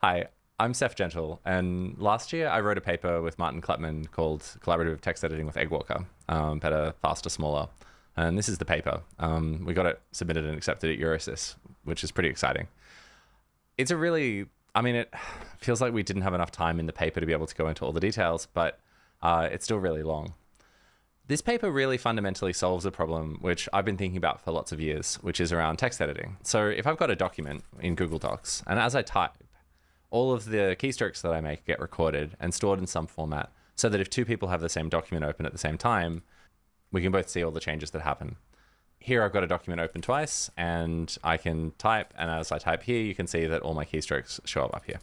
Hi, I'm Seth Gentle, and last year I wrote a paper with Martin Kleppmann called Collaborative Text Editing with Eggwalker, better, faster, smaller. And this is the paper. We got it submitted and accepted at Eurosys, which is pretty exciting. It's a really, it feels like we didn't have enough time in the paper to be able to go into all the details, but it's still really long. This paper really fundamentally solves a problem which I've been thinking about for lots of years, which is around text editing. So if I've got a document in Google Docs, and as I type, all of the keystrokes that I make get recorded and stored in some format so that if two people have the same document open at the same time, we can both see all the changes that happen. Here I've got a document open twice and I can type, and as I type here, you can see that all my keystrokes show up here.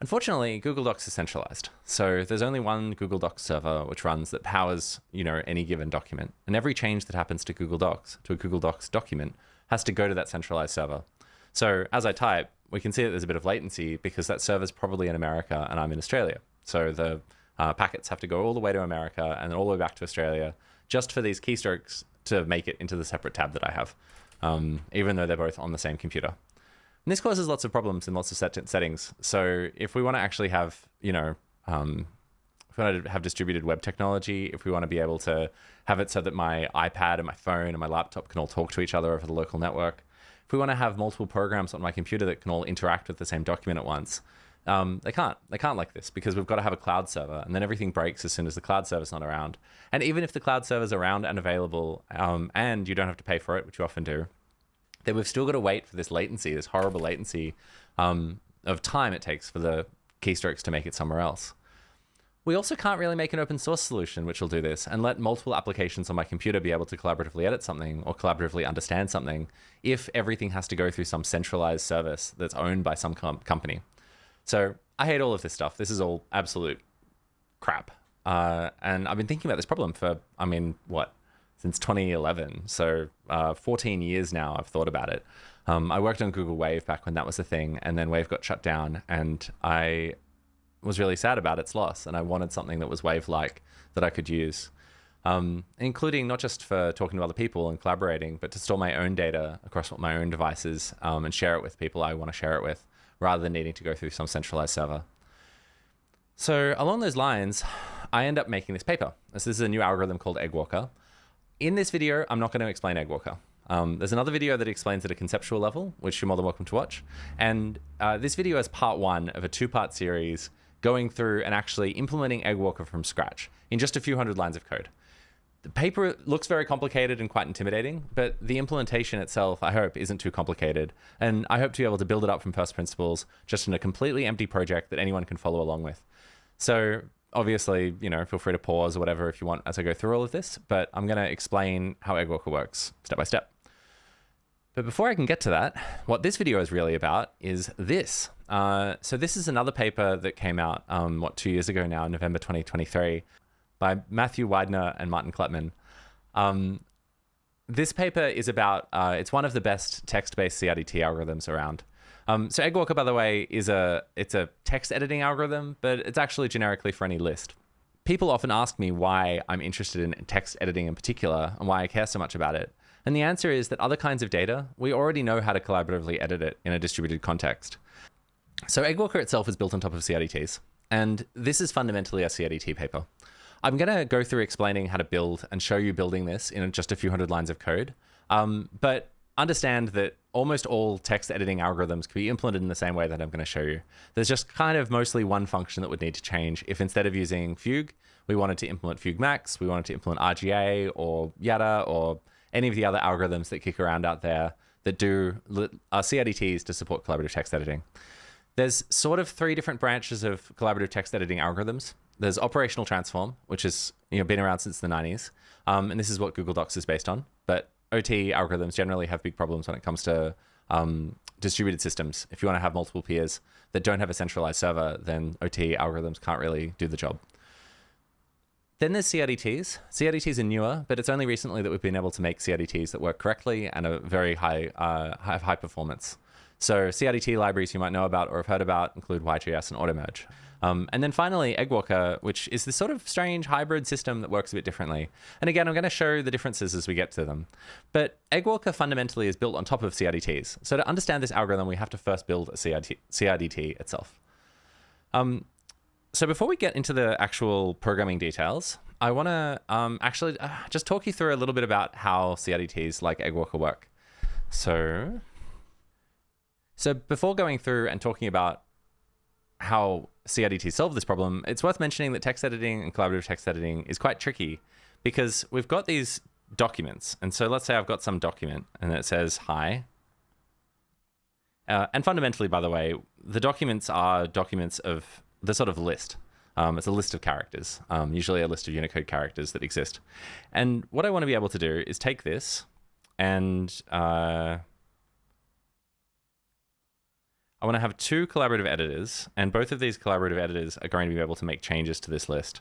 Unfortunately, Google Docs is centralized. So there's only one Google Docs server which runs that powers, any given document. And every change that happens to Google Docs, to a Google Docs document, has to go to that centralized server. So as I type, we can see that there's a bit of latency because that server's probably in America and I'm in Australia. So the packets have to go all the way to America and then all the way back to Australia just for these keystrokes to make it into the separate tab that I have, even though they're both on the same computer. And this causes lots of problems in lots of settings. So if we want to actually have, if we want to have distributed web technology, if we want to be able to have it so that my iPad and my phone and my laptop can all talk to each other over the local network, if we want to have multiple programs on my computer that can all interact with the same document at once, they can't like this because we've got to have a cloud server, and then everything breaks as soon as the cloud server's not around. And even if the cloud server's around and available, and you don't have to pay for it, which you often do, then we've still got to wait for this latency, this horrible latency of time it takes for the keystrokes to make it somewhere else. We also can't really make an open source solution which will do this and let multiple applications on my computer be able to collaboratively edit something or collaboratively understand something if everything has to go through some centralized service that's owned by some company. So I hate all of this stuff. This is all absolute crap. And I've been thinking about this problem for, since 2011. So 14 years now I've thought about it. I worked on Google Wave back when that was a thing, and then Wave got shut down, and I was really sad about its loss, and I wanted something that was Wave-like that I could use, including not just for talking to other people and collaborating, but to store my own data across my own devices and share it with people I want to share it with, rather than needing to go through some centralized server. So along those lines, I end up making this paper. This is a new algorithm called Eggwalker. In this video, I'm not going to explain Eggwalker. There's another video that explains at a conceptual level, which you're more than welcome to watch. And this video is part one of a two-part series going through and actually implementing Eggwalker from scratch in just a few hundred lines of code. The paper looks very complicated and quite intimidating, but the implementation itself, I hope, isn't too complicated. And I hope to be able to build it up from first principles, just in a completely empty project that anyone can follow along with. So obviously, feel free to pause or whatever if you want as I go through all of this, but I'm going to explain how Eggwalker works step by step. But before I can get to that, what this video is really about is this. So this is another paper that came out, 2 years ago now, November 2023, by Matthew Widener and Martin Kleppmann. This paper is about, it's one of the best text-based CRDT algorithms around. So Eggwalker, by the way, it's a text editing algorithm, but it's actually generically for any list. People often ask me why I'm interested in text editing in particular and why I care so much about it. And the answer is that other kinds of data, we already know how to collaboratively edit it in a distributed context. So Eggwalker itself is built on top of CRDTs, and this is fundamentally a CRDT paper. I'm going to go through explaining how to build and show you building this in just a few hundred lines of code, but understand that almost all text editing algorithms can be implemented in the same way that I'm going to show you. There's just kind of mostly one function that would need to change. If instead of using Fugue, we wanted to implement FugueMax, we wanted to implement RGA or Yada or any of the other algorithms that kick around out there that do CRDTs to support collaborative text editing. There's sort of three different branches of collaborative text editing algorithms. There's operational transform, which has been around since the 90s, and this is what Google Docs is based on. But OT algorithms generally have big problems when it comes to distributed systems. If you want to have multiple peers that don't have a centralized server, then OT algorithms can't really do the job. Then there's CRDTs. CRDTs are newer, but it's only recently that we've been able to make CRDTs that work correctly and are very high performance. So CRDT libraries you might know about or have heard about include YGS and AutoMerge. And then finally, Eggwalker, which is this sort of strange hybrid system that works a bit differently. And again, I'm going to show the differences as we get to them. But Eggwalker fundamentally is built on top of CRDTs. So to understand this algorithm, we have to first build a CRDT itself. So before we get into the actual programming details, I want to actually just talk you through a little bit about how CRDTs like Eggwalker work. So before going through and talking about how CRDTs solve this problem, it's worth mentioning that text editing and collaborative text editing is quite tricky because we've got these documents. And so let's say I've got some document and it says hi. And fundamentally, by the way, the documents are documents of the sort of list. It's a list of characters, usually a list of Unicode characters that exist. And what I want to be able to do is take this and I want to have two collaborative editors, and both of these collaborative editors are going to be able to make changes to this list.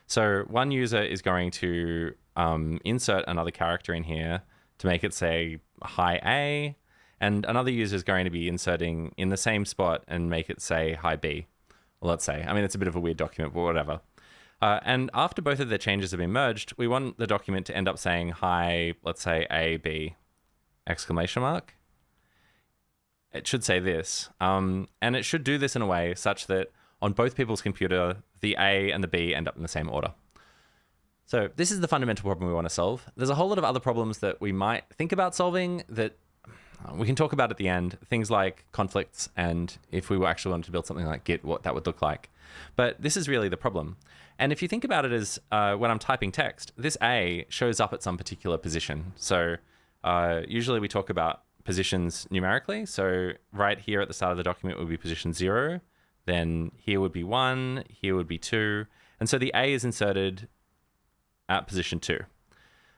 So one user is going to insert another character in here to make it say hi A, and another user is going to be inserting in the same spot and make it say hi B. Well, let's say. I mean, it's a bit of a weird document, but whatever. And after both of the changes have been merged, we want the document to end up saying hi, let's say A, B, exclamation mark. It should say this. And it should do this in a way such that on both people's computer, the A and the B end up in the same order. So this is the fundamental problem we want to solve. There's a whole lot of other problems that we might think about solving that we can talk about at the end, things like conflicts and if we were actually wanted to build something like Git, what that would look like. But this is really the problem. And if you think about it as when I'm typing text, this A shows up at some particular position. So usually we talk about positions numerically. So right here at the start of the document would be position 0. Then here would be 1, here would be 2. And so the A is inserted at position 2.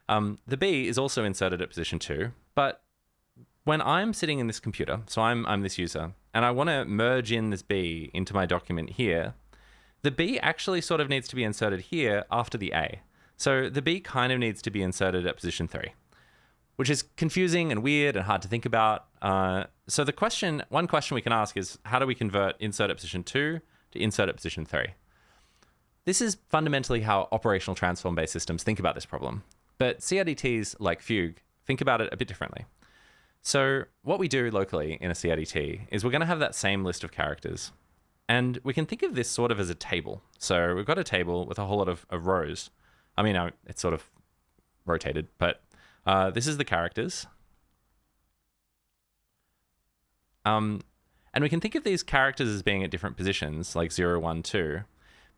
The B is also inserted at position 2. But when I'm sitting in this computer, so I'm this user, and I want to merge in this B into my document here, the B actually sort of needs to be inserted here after the A. So the B kind of needs to be inserted at position 3, which is confusing and weird and hard to think about. So one question we can ask is, how do we convert insert at position 2 to insert at position 3? This is fundamentally how operational transform-based systems think about this problem. But CRDTs like Fugue think about it a bit differently. So what we do locally in a CRDT is we're going to have that same list of characters. And we can think of this sort of as a table. So we've got a table with a whole lot of rows. I mean, it's sort of rotated, but this is the characters. And we can think of these characters as being at different positions, like 0, 1, 2.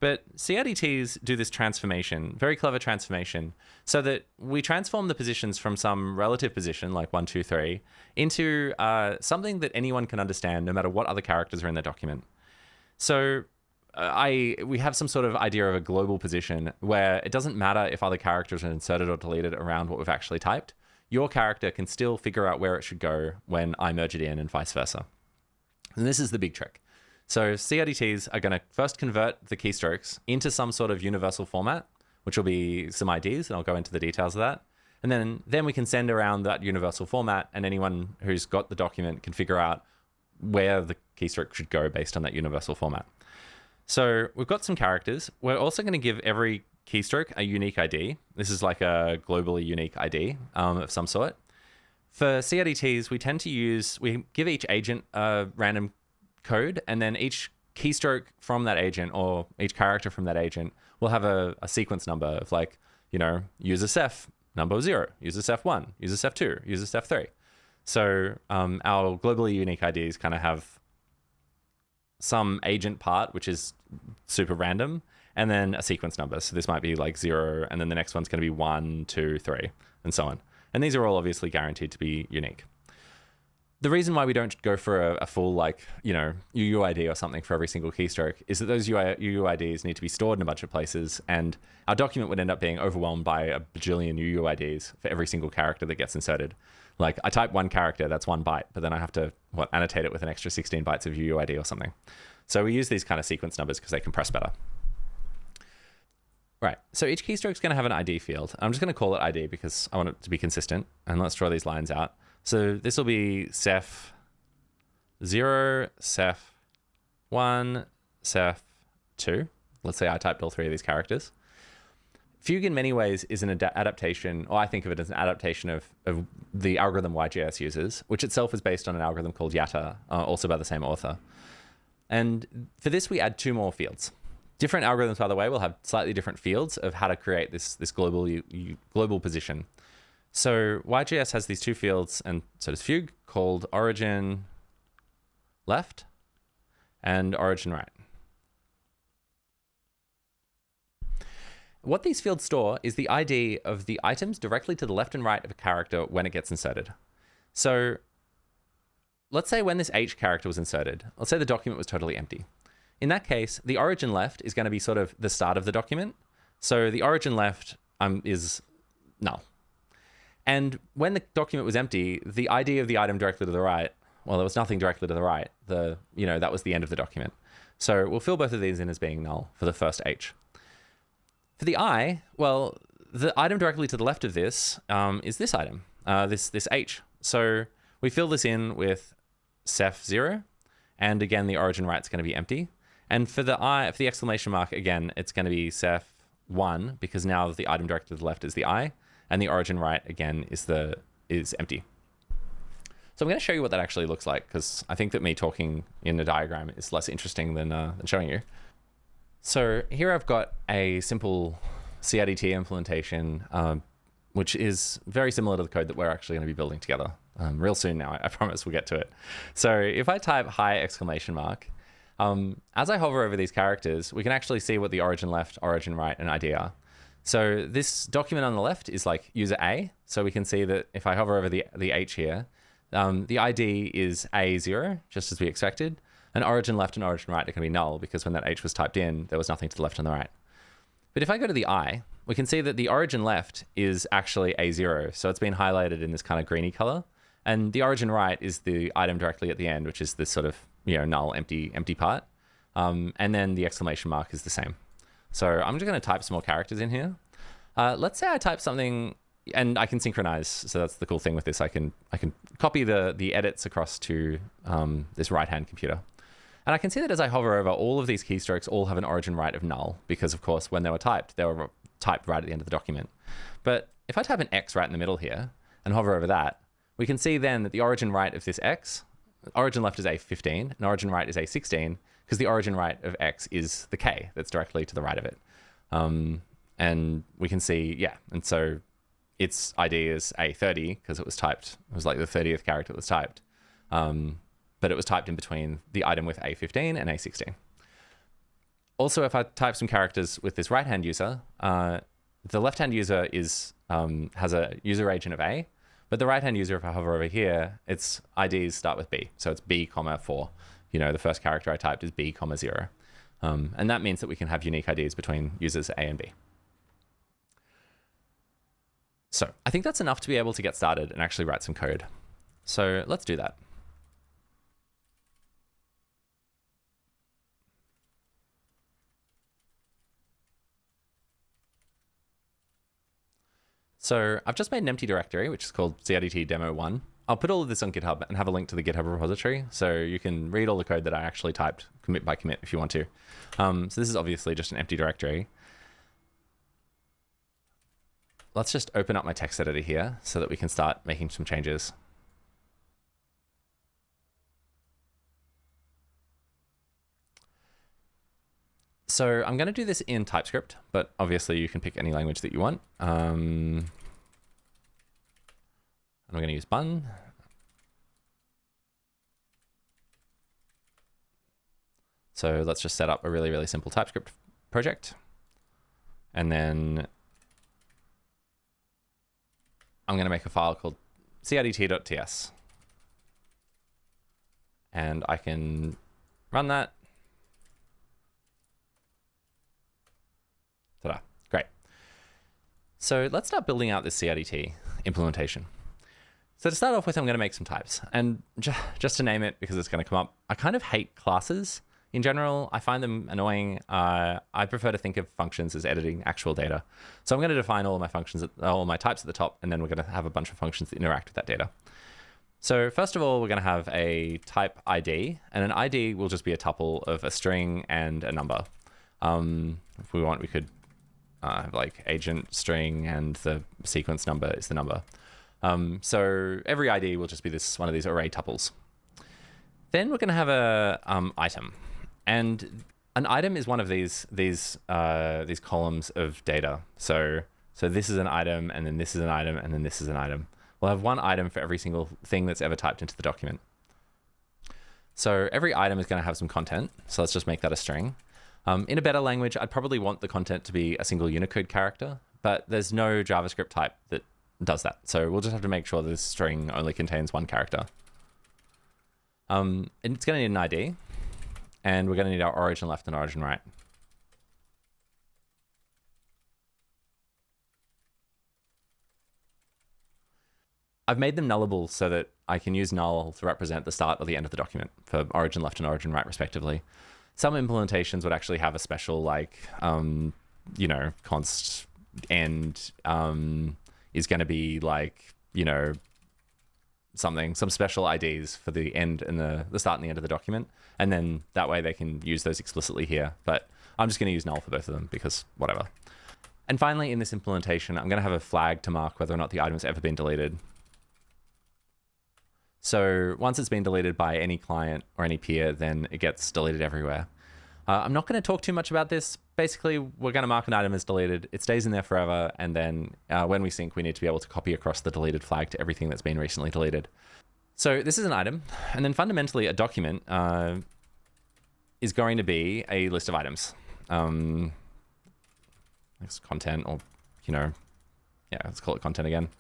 But CRDTs do this transformation, very clever transformation, so that we transform the positions from some relative position, like 1, 2, 3, into something that anyone can understand, no matter what other characters are in the document. So we have some sort of idea of a global position where it doesn't matter if other characters are inserted or deleted around what we've actually typed. Your character can still figure out where it should go when I merge it in and vice versa. And this is the big trick. So CRDTs are going to first convert the keystrokes into some sort of universal format, which will be some IDs, and I'll go into the details of that. And then we can send around that universal format, and anyone who's got the document can figure out where the keystroke should go based on that universal format. So we've got some characters. We're also going to give every keystroke a unique ID. This is like a globally unique ID of some sort. For CRDTs, we give each agent a random code, and then each keystroke from that agent or each character from that agent will have a sequence number of like, user Ceph number 0, user Ceph 1, user Ceph 2, user Ceph 3. So our globally unique IDs kind of have some agent part, which is super random, and then a sequence number. So this might be like 0, and then the next one's going to be 1, 2, 3, and so on. And these are all obviously guaranteed to be unique. The reason why we don't go for a full UUID or something for every single keystroke is that those UUIDs need to be stored in a bunch of places, and our document would end up being overwhelmed by a bajillion UUIDs for every single character that gets inserted. Like I type one character, that's 1 byte, but then I have to annotate it with an extra 16 bytes of UUID or something. So we use these kind of sequence numbers because they compress better. Right, so each keystroke is going to have an ID field. I'm just going to call it ID because I want it to be consistent, and let's draw these lines out. So this will be Ceph 0, Ceph 1, Ceph 2. Let's say I typed all three of these characters. Fugue in many ways is an adaptation, or I think of it as an adaptation of the algorithm YJS uses, which itself is based on an algorithm called Yatta, also by the same author. And for this, we add two more fields. Different algorithms, by the way, will have slightly different fields of how to create this global position. So YJS has these two fields, and so does Fugue, called origin left and origin right. What these fields store is the ID of the items directly to the left and right of a character when it gets inserted. So let's say when this H character was inserted, let's say the document was totally empty. In that case, the origin left is going to be sort of the start of the document. So the origin left is null. And when the document was empty, the ID of the item directly to the right, well, there was nothing directly to the right. That was the end of the document. So we'll fill both of these in as being null for the first H. For the I, well, the item directly to the left of this is this item, this H. So we fill this in with Ceph 0, and again, the origin right is going to be empty. And for the exclamation mark, again, it's going to be Ceph 1, because now the item directly to the left is the I, and the origin right, again, is empty. So I'm going to show you what that actually looks like, because I think that me talking in a diagram is less interesting than showing you. So here I've got a simple CRDT implementation, which is very similar to the code that we're actually going to be building together real soon now. I promise we'll get to it. So if I type hi exclamation mark, as I hover over these characters, we can actually see what the origin left, origin right, and ID are. So this document on the left is like user A. So we can see that if I hover over the H here, the ID is A0, just as we expected. And origin left and origin right are going to be null, because when that H was typed in, there was nothing to the left and the right. But if I go to the I, we can see that the origin left is actually A0. So it's been highlighted in this kind of greeny color. And the origin right is the item directly at the end, which is this sort of null, empty part. And then the exclamation mark is the same. So I'm just going to type some more characters in here. Let's say I type something, and I can synchronize. So that's the cool thing with this. I can copy the edits across to this right-hand computer. And I can see that as I hover over, all of these keystrokes all have an origin right of null, because of course, when they were typed right at the end of the document. But if I type an X right in the middle here and hover over that, we can see then that the origin right of this X, origin left is A15 and origin right is A16, because the origin right of X is the K that's directly to the right of it. And we can see, and so its ID is A30 because it was like the 30th character that was typed. But it was typed in between the item with A15 and A16. Also, if I type some characters with this right-hand user, the left-hand user has a user agent of A, but the right-hand user, if I hover over here, its IDs start with B. So it's B, 4. The first character I typed is B, 0. And that means that we can have unique IDs between users A and B. So I think that's enough to be able to get started and actually write some code. So let's do that. So I've just made an empty directory, which is called CRDT demo 1. I'll put all of this on GitHub and have a link to the GitHub repository, so you can read all the code that I actually typed commit by commit if you want to. So this is obviously just an empty directory. Let's just open up my text editor here so that we can start making some changes. So I'm going to do this in TypeScript, but obviously you can pick any language that you want. I'm going to use bun. So let's just set up a really, really simple TypeScript project. And then I'm going to make a file called crdt.ts. And I can run that. Ta-da. Great. So let's start building out this CRDT implementation. So to start off with, I'm going to make some types. And just to name it, because it's going to come up, I kind of hate classes in general. I find them annoying. I prefer to think of functions as editing actual data. So I'm going to define all of my functions, all my types at the top, and then we're going to have a bunch of functions that interact with that data. So first of all, we're going to have a type ID, and an ID will just be a tuple of a string and a number. If we want, we could have like agent string, and the sequence number is the number. So every ID will just be one of these array tuples. Then we're going to have a item, and an item is one of these columns of data. So this is an item, and then this is an item, and then this is an item. We'll have one item for every single thing that's ever typed into the document. So every item is going to have some content. So let's just make that a string. In a better language, I'd probably want the content to be a single Unicode character, but there's no JavaScript type that does that. So we'll just have to make sure this string only contains one character. And it's going to need an ID, and we're going to need our origin left and origin right. I've made them nullable so that I can use null to represent the start or the end of the document for origin left and origin right, respectively. Some implementations would actually have a special, like, const end is going to be like, some special IDs for the end and the start and the end of the document. And then that way they can use those explicitly here. But I'm just going to use null for both of them because whatever. And finally, in this implementation, I'm going to have a flag to mark whether or not the item has ever been deleted. So once it's been deleted by any client or any peer, then it gets deleted everywhere. I'm not going to talk too much about this. Basically, we're going to mark an item as deleted. It stays in there forever. And then when we sync, we need to be able to copy across the deleted flag to everything that's been recently deleted. So this is an item. And then fundamentally, a document is going to be a list of items. It's content, or, let's call it content again.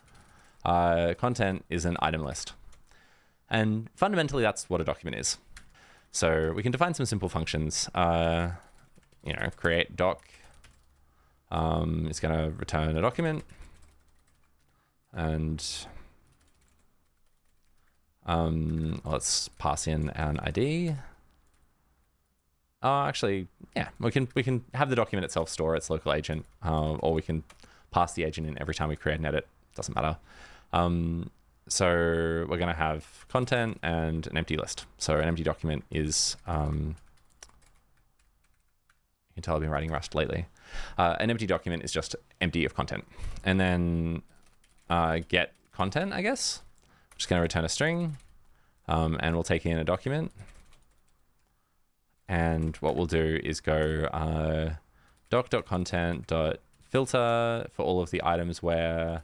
Content is an item list. And fundamentally, that's what a document is. So we can define some simple functions. Create doc is going to return a document. And let's pass in an ID. We can have the document itself store its local agent, or we can pass the agent in every time we create an edit. Doesn't matter. So we're going to have content and an empty list. So an empty document is, you can tell I've been writing Rust lately. An empty document is just empty of content. And then get content, I guess. I'm just going to return a string, and we'll take in a document. And what we'll do is go doc.content.filter for all of the items where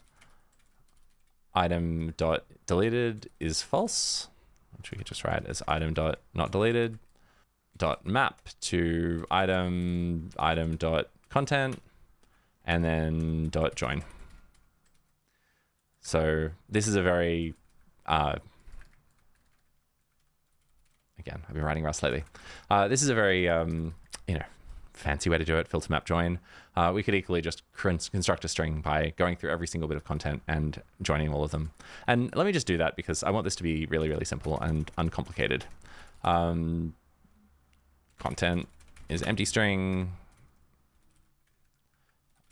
item.deleted is false, which we could just write as item.notDeleted, .map to item.content, and then .join. So this is a very, again, I've been writing Rust lately. This is a very, fancy way to do it, filter map join. We could equally just construct a string by going through every single bit of content and joining all of them. And let me just do that because I want this to be really, really simple and uncomplicated. Content is empty string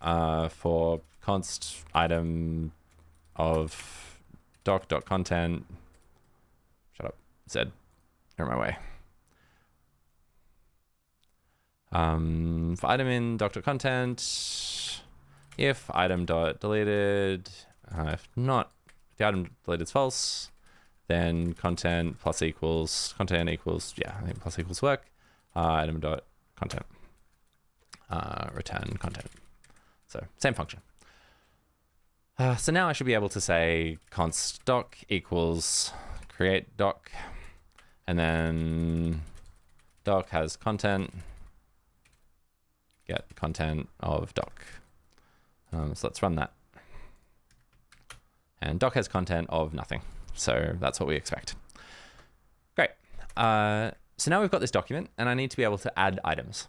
for const item of doc.content. Shut up, Z. You're in my way. For item in doc.content, if item.deleted, if not, if the item deleted is false, then content equals, I think plus equals work, item.content, return content. So same function. So now I should be able to say const doc equals create doc, and then doc has content, get content of doc. So let's run that. And doc has content of nothing. So that's what we expect. Great. So now we've got this document, and I need to be able to add items.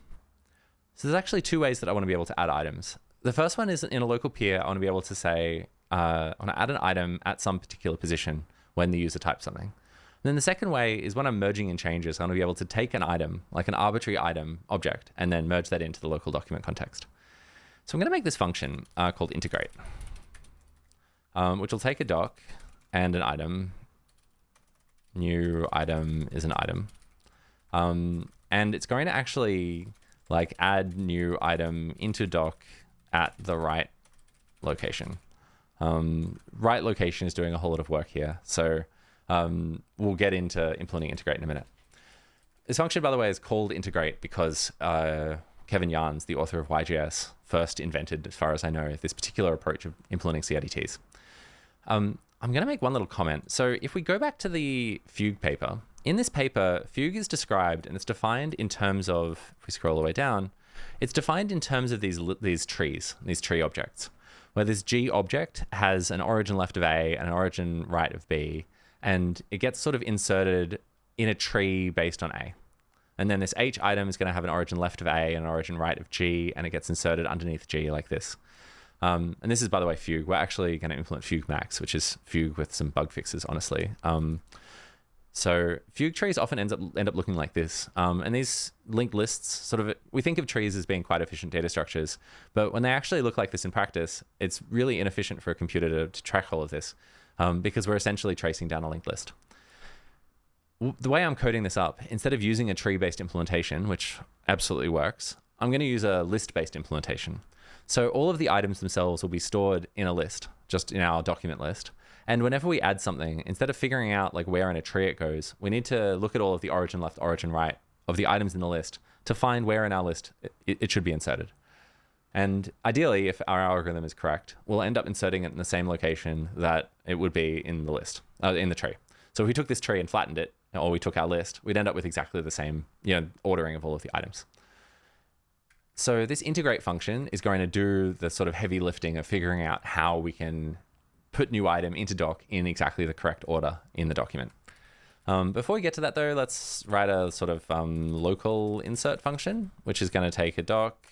So there's actually two ways that I want to be able to add items. The first one is in a local peer, I want to be able to say, I want to add an item at some particular position when the user types something. And then the second way is when I'm merging in changes, I want to be able to take an item, like an arbitrary item object, and then merge that into the local document context. So I'm going to make this function called integrate, which will take a doc and an item new item is an item. And it's going to actually like add new item into doc at the right location. Right location is doing a whole lot of work here. So we'll get into implementing integrate in a minute. This function, by the way, is called integrate because Kevin Yarns, the author of YGS, first invented, as far as I know, this particular approach of implementing CRDTs. I'm going to make one little comment. So if we go back to the Fugue paper, in this paper, Fugue is described and it's defined in terms of, if we scroll all the way down, it's defined in terms of these trees, these tree objects, where this G object has an origin left of A and an origin right of B, and it gets sort of inserted in a tree based on A. And then this H item is going to have an origin left of A and an origin right of G, and it gets inserted underneath G like this. And this is, by the way, Fugue. We're actually going to implement FugueMax, which is Fugue with some bug fixes, honestly. So Fugue trees often end up looking like this. And these linked lists, sort of, we think of trees as being quite efficient data structures, but when they actually look like this in practice, it's really inefficient for a computer to track all of this because we're essentially tracing down a linked list. The way I'm coding this up, instead of using a tree-based implementation, which absolutely works, I'm going to use a list-based implementation. So all of the items themselves will be stored in a list, just in our document list. And whenever we add something, instead of figuring out like where in a tree it goes, we need to look at all of the origin left, origin right of the items in the list to find where in our list it should be inserted. And ideally, if our algorithm is correct, we'll end up inserting it in the same location that it would be in the list, in the tree. So if we took this tree and flattened it, or we took our list, we'd end up with exactly the same, ordering of all of the items. So this integrate function is going to do the sort of heavy lifting of figuring out how we can put new item into doc in exactly the correct order in the document. Before we get to that though, let's write a sort of local insert function, which is going to take a doc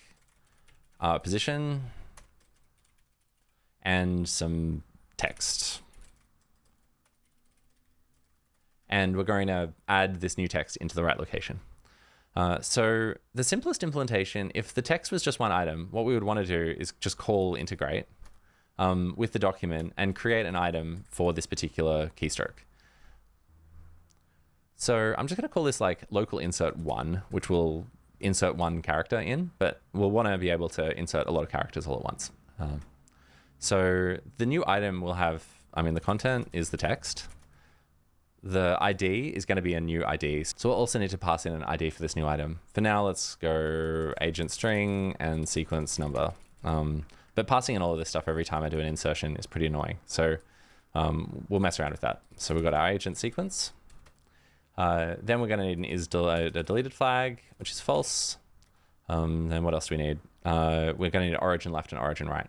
position and some text. And we're going to add this new text into the right location. So the simplest implementation, if the text was just one item, what we would want to do is just call integrate with the document and create an item for this particular keystroke. So I'm just going to call this like local insert one, which will insert one character in, but we'll want to be able to insert a lot of characters all at once. So the new item will have, the content is the text. The ID is going to be a new ID. So we'll also need to pass in an ID for this new item. For now, let's go agent string and sequence number. But passing in all of this stuff every time I do an insertion is pretty annoying. So we'll mess around with that. So we've got our agent sequence. Then we're going to need an a deleted flag, which is false. Then what else do we need? We're going to need origin left and origin right.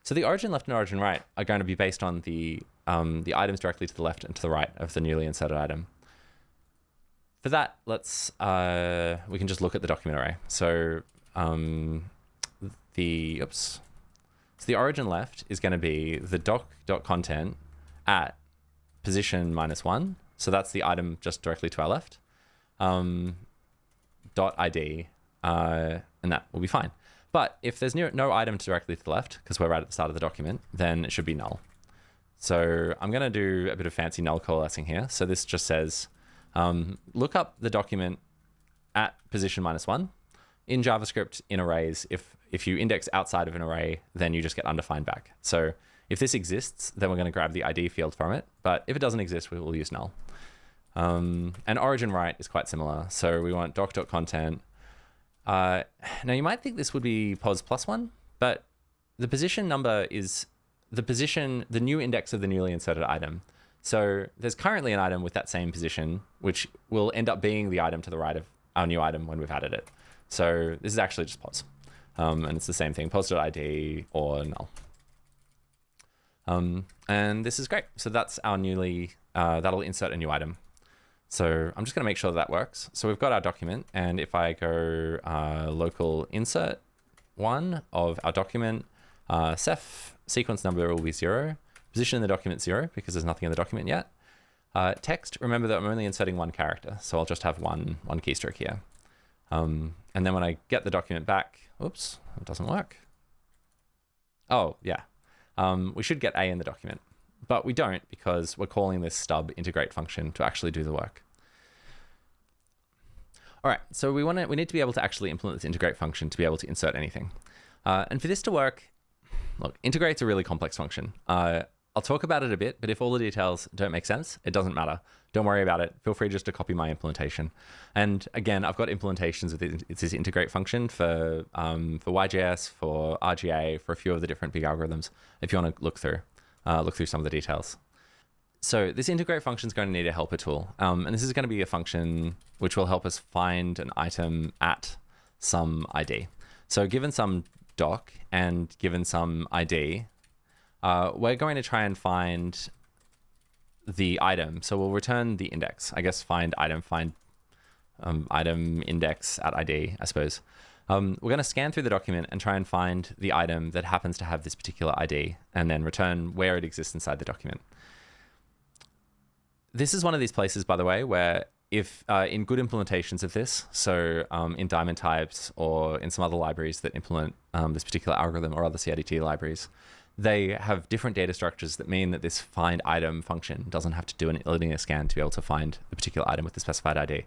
So the origin left and origin right are going to be based on the items directly to the left and to the right of the newly inserted item. For that, we can just look at the document array. So the origin left is going to be the doc.content at position -1. So that's the item just directly to our left. .id, and that will be fine. But if there's no item directly to the left, because we're right at the start of the document, then it should be null. So I'm going to do a bit of fancy null coalescing here. So this just says, look up the document at position -1. In JavaScript, in arrays, if you index outside of an array, then you just get undefined back. So if this exists, then we're going to grab the ID field from it. But if it doesn't exist, we will use null. And origin right is quite similar. So we want doc.content. Now you might think this would be pos +1, but the position number is the new index of the newly inserted item. So there's currently an item with that same position, which will end up being the item to the right of our new item when we've added it. So this is actually just pos. And it's the same thing, pos.id or null. And this is great. So that's our that'll insert a new item. So I'm just going to make sure that works. So we've got our document, and if I go local insert one of our document, Ceph sequence number will be 0, position in the document 0 because there's nothing in the document yet. Text, remember that I'm only inserting one character, so I'll just have one keystroke here. And then when I get the document back, oops, it doesn't work. Oh yeah, we should get A in the document. but we don't because we're calling this stub integrate function to actually do the work. All right, so we need to be able to actually implement this integrate function to be able to insert anything. And for this to work, look, integrate's a really complex function. I'll talk about it a bit, but if all the details don't make sense, it doesn't matter. Don't worry about it. Feel free just to copy my implementation. And again, I've got implementations of this integrate function for YJS, for RGA, for a few of the different big algorithms, if you want to look through some of the details. So this integrate function is going to need a helper tool. And this is going to be a function which will help us find an item at some ID. So given some doc and given some ID, we're going to try and find the item. So we'll return the index. I guess find item index at ID, I suppose. We're going to scan through the document and try and find the item that happens to have this particular ID and then return where it exists inside the document. This is one of these places, by the way, where if in good implementations of this, so in diamond types or in some other libraries that implement this particular algorithm or other CRDT libraries, they have different data structures that mean that this find item function doesn't have to do a linear scan to be able to find the particular item with the specified ID.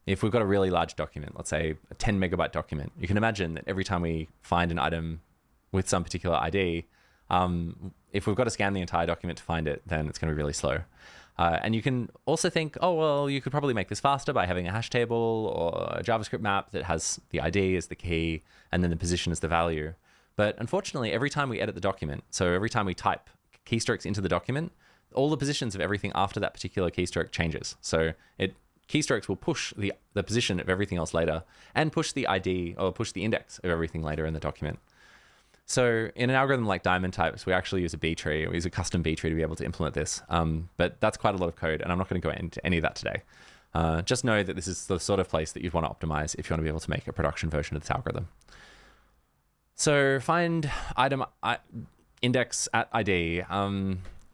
If we've got a really large document, let's say a 10 megabyte document, you can imagine that every time we find an item with some particular ID, if we've got to scan the entire document to find it, then it's going to be really slow. And you can also think, oh, well, you could probably make this faster by having a hash table or a JavaScript map that has the ID as the key and then the position as the value. But unfortunately, every time we edit the document, so every time we type keystrokes into the document, all the positions of everything after that particular keystroke changes. So keystrokes will push the position of everything else later and push the ID or push the index of everything later in the document. So in an algorithm like diamond types, we actually use a B tree. We use a custom B tree to be able to implement this. But that's quite a lot of code, and I'm not going to go into any of that today. Just know that this is the sort of place that you'd want to optimize if you want to be able to make a production version of this algorithm. So find item index at ID.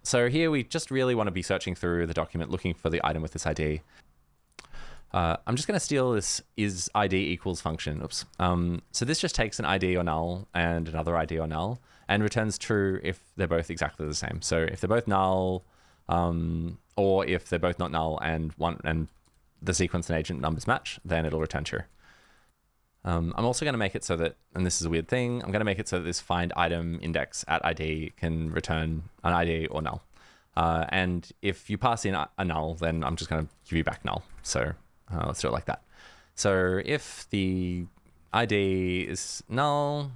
So here we just really want to be searching through the document looking for the item with this ID. I'm just going to steal this is ID equals function. Oops. So this just takes an ID or null and another ID or null and returns true if they're both exactly the same. So if they're both null, or if they're both not null and the sequence and agent numbers match, then it'll return true. I'm also going to make it so that, and this is a weird thing, I'm going to make it so that this find item index at ID can return an ID or null. And if you pass in a null, then I'm just going to give you back null. So let's do it like that. So if the ID is null,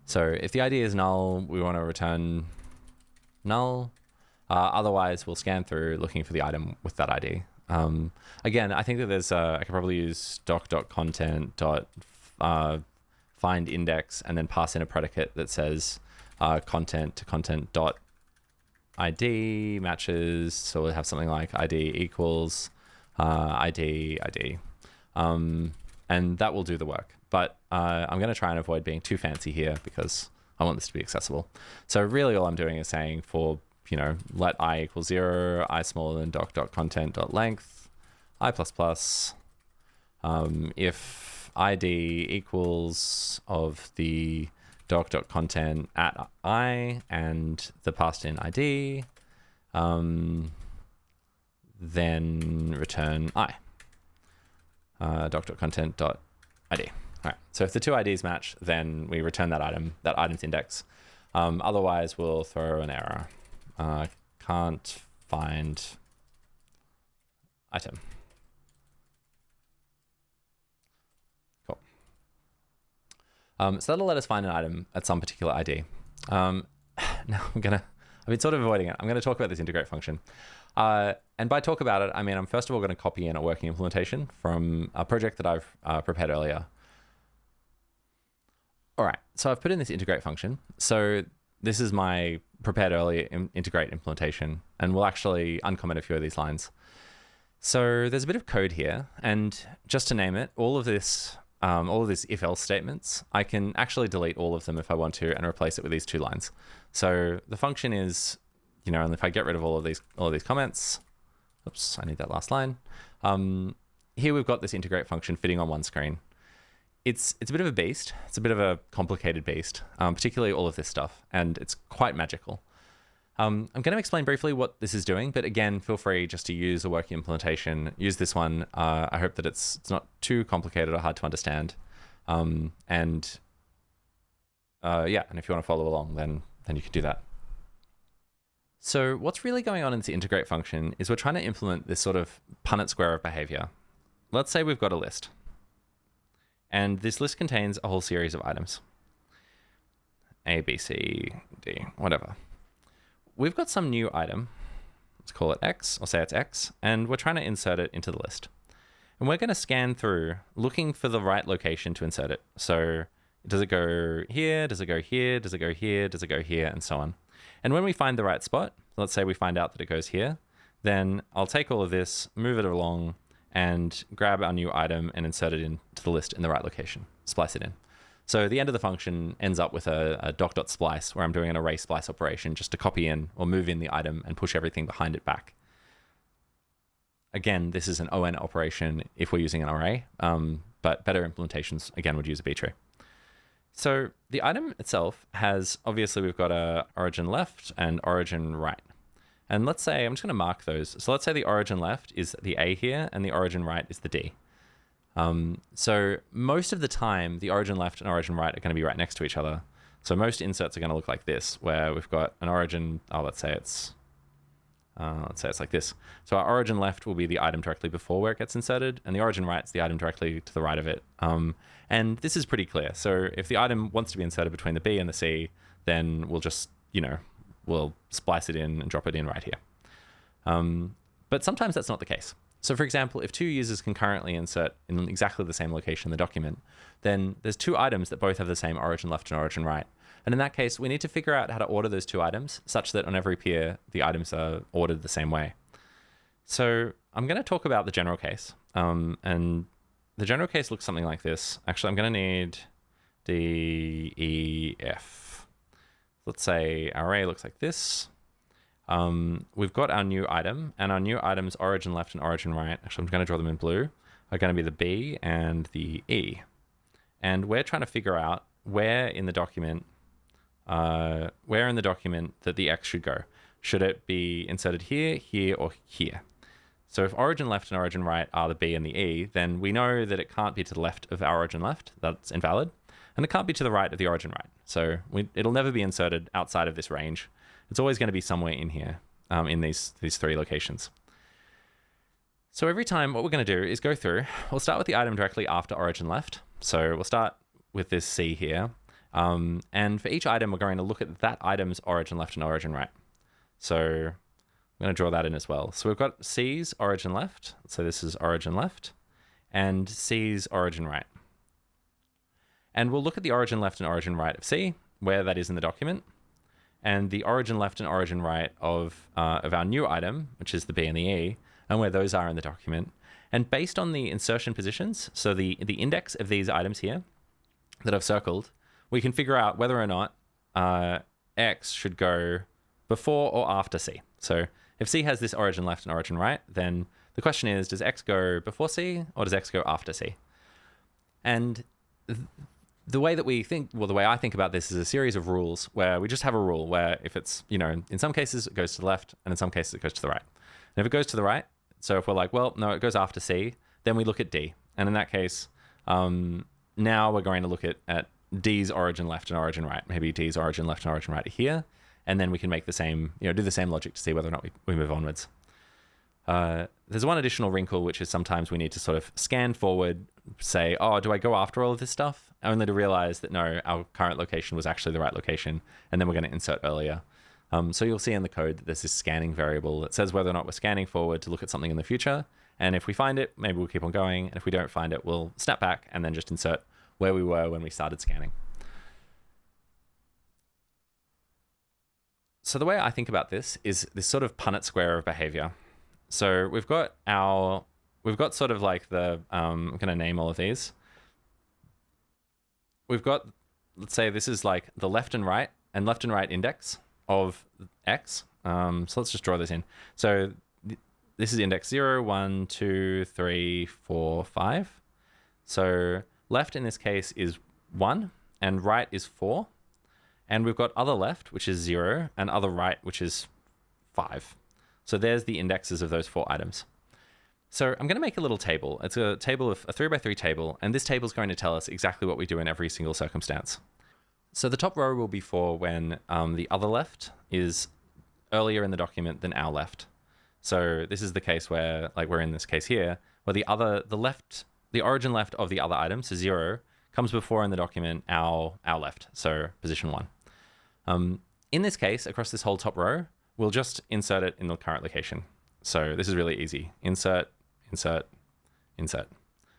we want to return null. Otherwise, we'll scan through looking for the item with that ID. Again, I think that there's, I could probably use doc.content find index and then pass in a predicate that says content to content dot ID matches. So we'll have something like ID equals ID. And that will do the work. But I'm going to try and avoid being too fancy here because I want this to be accessible. So really all I'm doing is saying for, let I equal 0, I smaller than doc.content.length, I++, if ID equals of the doc.content at I and the passed in ID, then return I, doc.content.id. All right, so if the two IDs match, then we return that item's index. Otherwise, we'll throw an error. Can't find item. Cool. So that'll let us find an item at some particular ID. Now I've been sort of avoiding it. I'm going to talk about this integrate function. And by talk about it, I mean, I'm first of all going to copy in a working implementation from a project that I've prepared earlier. All right, so I've put in this integrate function. So this is my prepared earlier integrate implementation, and we'll actually uncomment a few of these lines. So there's a bit of code here, and just to name it, all of this if-else statements, I can actually delete all of them if I want to and replace it with these two lines. So the function is, and if I get rid of all of these comments, oops, I need that last line. Here we've got this integrate function fitting on one screen. It's a bit of a beast. It's a bit of a complicated beast, particularly all of this stuff, and it's quite magical. I'm going to explain briefly what this is doing, but again, feel free just to use a working implementation. Use this one. I hope that it's not too complicated or hard to understand. And if you want to follow along, then you can do that. So what's really going on in this integrate function is we're trying to implement this sort of Punnett square of behavior. Let's say we've got a list, and this list contains a whole series of items. A, B, C, D, whatever. We've got some new item. Let's call it X, or say it's X, and we're trying to insert it into the list. And we're going to scan through looking for the right location to insert it. So does it go here? Does it go here? Does it go here? Does it go here? And so on. And when we find the right spot, let's say we find out that it goes here, then I'll take all of this, move it along, and grab our new item and insert it into the list in the right location, splice it in. So the end of the function ends up with a doc.splice, where I'm doing an array splice operation just to copy in or move in the item and push everything behind it back. Again, this is an ON operation if we're using an array, but better implementations, again, would use a B tree. So the item itself has, obviously, we've got a origin left and origin right. And let's say, I'm just going to mark those. So let's say the origin left is the A here, and the origin right is the D. So most of the time, the origin left and origin right are going to be right next to each other. So most inserts are going to look like this, where we've got an origin, let's say it's like this. So our origin left will be the item directly before where it gets inserted, and the origin right is the item directly to the right of it. And this is pretty clear. So if the item wants to be inserted between the B and the C, then we'll just, we'll splice it in and drop it in right here. But sometimes that's not the case. So for example, if two users concurrently insert in exactly the same location in the document, then there's two items that both have the same origin left and origin right. And in that case, we need to figure out how to order those two items such that on every peer, the items are ordered the same way. So I'm going to talk about the general case. And the general case looks something like this. Actually, I'm going to need D, E, F. Let's say our array looks like this. We've got our new item, and our new item's origin left and origin right, actually I'm going to draw them in blue, are going to be the B and the E. And we're trying to figure out where in the document that the X should go. Should it be inserted here, here, or here? So if origin left and origin right are the B and the E, then we know that it can't be to the left of our origin left. That's invalid. And it can't be to the right of the origin right. So it'll never be inserted outside of this range. It's always going to be somewhere in here, in these three locations. So every time, what we're going to do is go through. We'll start with the item directly after origin left. So we'll start with this C here. And for each item, we're going to look at that item's origin left and origin right. So I'm going to draw that in as well. So we've got C's origin left. So this is origin left, and C's origin right. And we'll look at the origin left and origin right of C, where that is in the document, and the origin left and origin right of our new item, which is the B and the E, and where those are in the document. And based on the insertion positions, so the index of these items here that I've circled, we can figure out whether or not X should go before or after C. So if C has this origin left and origin right, then the question is, does X go before C or does X go after C? And the way that we think, well, the way I think about this is a series of rules where we just have a rule where if it's, in some cases it goes to the left and in some cases it goes to the right. And if it goes to the right, so if we're like, well, no, it goes after C, then we look at D. And in that case, now we're going to look at D's origin left and origin right. Maybe D's origin left and origin right here. And then we can make the same, do the same logic to see whether or not we move onwards. There's one additional wrinkle, which is sometimes we need to sort of scan forward, say, oh, do I go after all of this stuff? Only to realize that no, our current location was actually the right location. And then we're going to insert earlier. So you'll see in the code that there's this scanning variable that says whether or not we're scanning forward to look at something in the future. And if we find it, maybe we'll keep on going. And if we don't find it, we'll snap back and then just insert where we were when we started scanning. So the way I think about this is this sort of Punnett square of behavior. So we've got sort of like I'm going to name all of these. We've got, let's say this is like the left and right index of X. So let's just draw this in. So this is index 0, 1, 2, 3, 4, 5. So left in this case is 1 and right is 4. And we've got other left, which is 0, and other right, which is 5. So there's the indexes of those 4 items. So I'm going to make a little table. It's a table of a 3x3 table, and this table is going to tell us exactly what we do in every single circumstance. So the top row will be for when the other left is earlier in the document than our left. So this is the case where, like we're in this case here, where the origin left of the other item, so 0, comes before in the document our left, so position 1. In this case, across this whole top row, we'll just insert it in the current location. So this is really easy. Insert, insert, insert.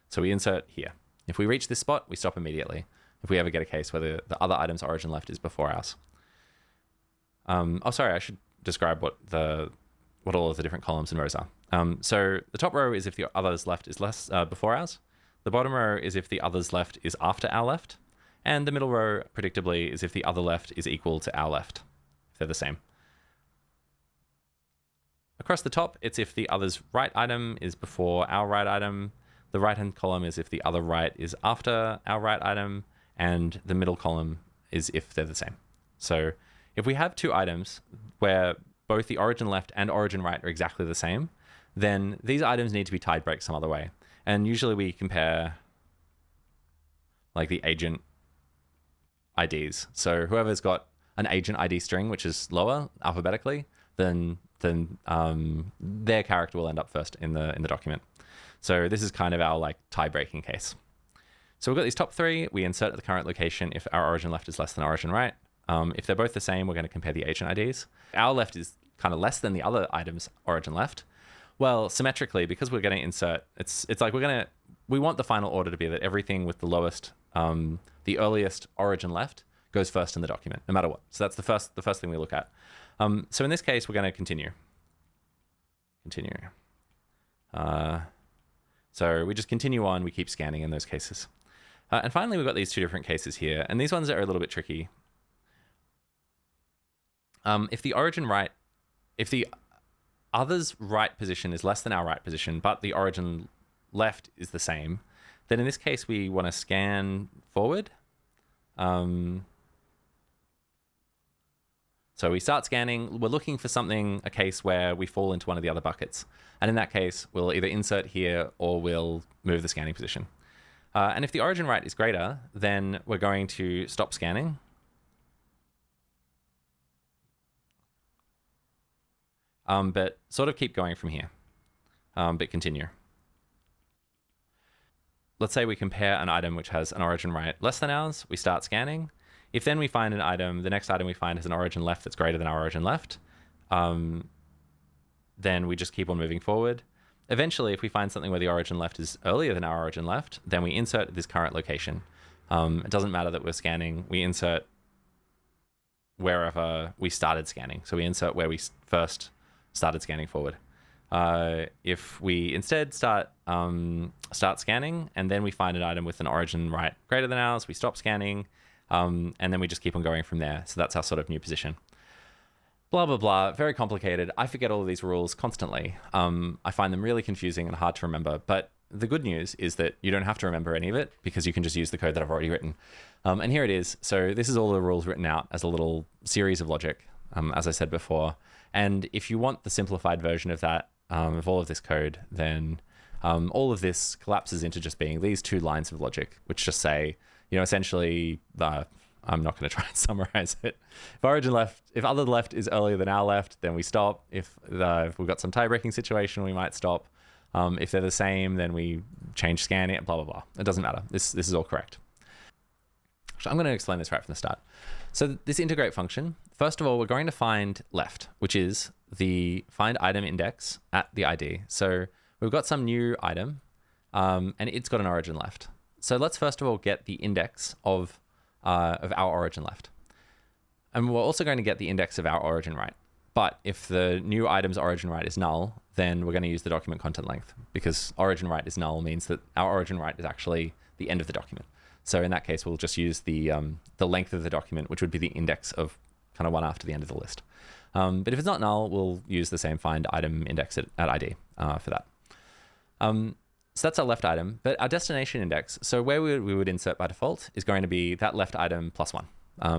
So we insert here. If we reach this spot, we stop immediately. If we ever get a case where the other item's origin left is before ours. Oh, sorry, I should describe what all of the different columns and rows are. So the top row is if the other's left is before ours. The bottom row is if the other's left is after our left. And the middle row, predictably, is if the other left is equal to our left, if they're the same. Across the top, it's if the other's right item is before our right item. The right-hand column is if the other right is after our right item. And the middle column is if they're the same. So if we have 2 items where both the origin left and origin right are exactly the same, then these items need to be tied break some other way. And usually we compare like the agent IDs. So whoever's got an agent ID string, which is lower alphabetically, then their character will end up first in the document. So this is kind of our like tie breaking case. So we've got these top 3. We insert at the current location if our origin left is less than origin right. If they're both the same, we're going to compare the agent IDs. Our left is kind of less than the other item's origin left. Well, symmetrically, because we're going to insert, it's like we want the final order to be that everything with the lowest, the earliest origin left goes first in the document, no matter what. So that's the first thing we look at. So in this case, we're going to continue. So we just continue on. We keep scanning in those cases. And finally, we've got these 2 different cases here. And these ones are a little bit tricky. If the other's right position is less than our right position, but the origin left is the same, then in this case, we want to scan forward. So we start scanning. We're looking for a case where we fall into one of the other buckets. And in that case, we'll either insert here or we'll move the scanning position. And if the origin right is greater, then we're going to stop scanning. But sort of keep going from here, but continue. Let's say we compare an item which has an origin right less than ours. We start scanning. If then we find an item, the next item we find has an origin left that's greater than our origin left, then we just keep on moving forward. Eventually, if we find something where the origin left is earlier than our origin left, then we insert this current location. It doesn't matter that we're scanning. We insert wherever we started scanning. So we insert where we first started scanning forward. If we instead start scanning and then we find an item with an origin right greater than ours, we stop scanning, and then we just keep on going from there. So that's our sort of new position. Blah, blah, blah. Very complicated. I forget all of these rules constantly. I find them really confusing and hard to remember. But the good news is that you don't have to remember any of it because you can just use the code that I've already written. And here it is. So this is all the rules written out as a little series of logic, as I said before. And if you want the simplified version of that, of all of this code, then all of this collapses into just being these 2 lines of logic, which just say, essentially, I'm not going to try and summarize it. If other left is earlier than our left, then we stop. If we've got some tie-breaking situation, we might stop. If they're the same, then we change scanning, blah, blah, blah. It doesn't matter. This is all correct. So I'm going to explain this right from the start. So this integrate function, first of all, we're going to find left, which is the find item index at the ID. So we've got some new item, and it's got an origin left. So let's first of all get the index of our origin left. And we're also going to get the index of our origin right. But if the new item's origin right is null, then we're going to use the document content length, because origin right is null means that our origin right is actually the end of the document. So in that case, we'll just use the length of the document, which would be the index of kind of one after the end of the list. But if it's not null, we'll use the same find item index at ID for that. So that's our left item, but our destination index, so where we would insert by default is going to be that left item plus 1.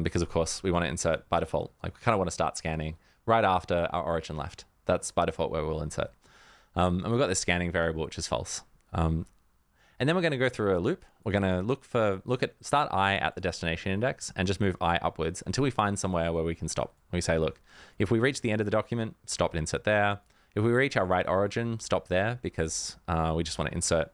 because of course we want to insert by default. Like we kind of want to start scanning right after our origin left. That's by default where we'll insert. And we've got this scanning variable, which is false. And then we're going to go through a loop. We're going to start I at the destination index and just move I upwards until we find somewhere where we can stop. We say, look, if we reach the end of the document, stop insert there. If we reach our right origin, stop there, because we just want to insert,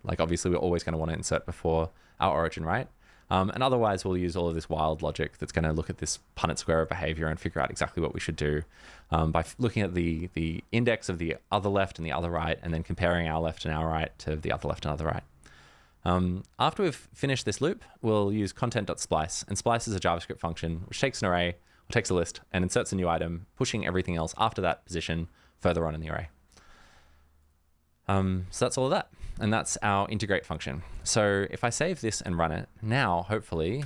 like obviously we're always going to want to insert before our origin right. And otherwise we'll use all of this wild logic that's going to look at this Punnett square of behavior and figure out exactly what we should do by looking at the index of the other left and the other right, and then comparing our left and our right to the other left and other right. After we've finished this loop, we'll use content.splice, and splice is a JavaScript function which takes an array, or takes a list, and inserts a new item, pushing everything else after that position further on in the array. So that's all of that. And that's our integrate function. So if I save this and run it, now hopefully,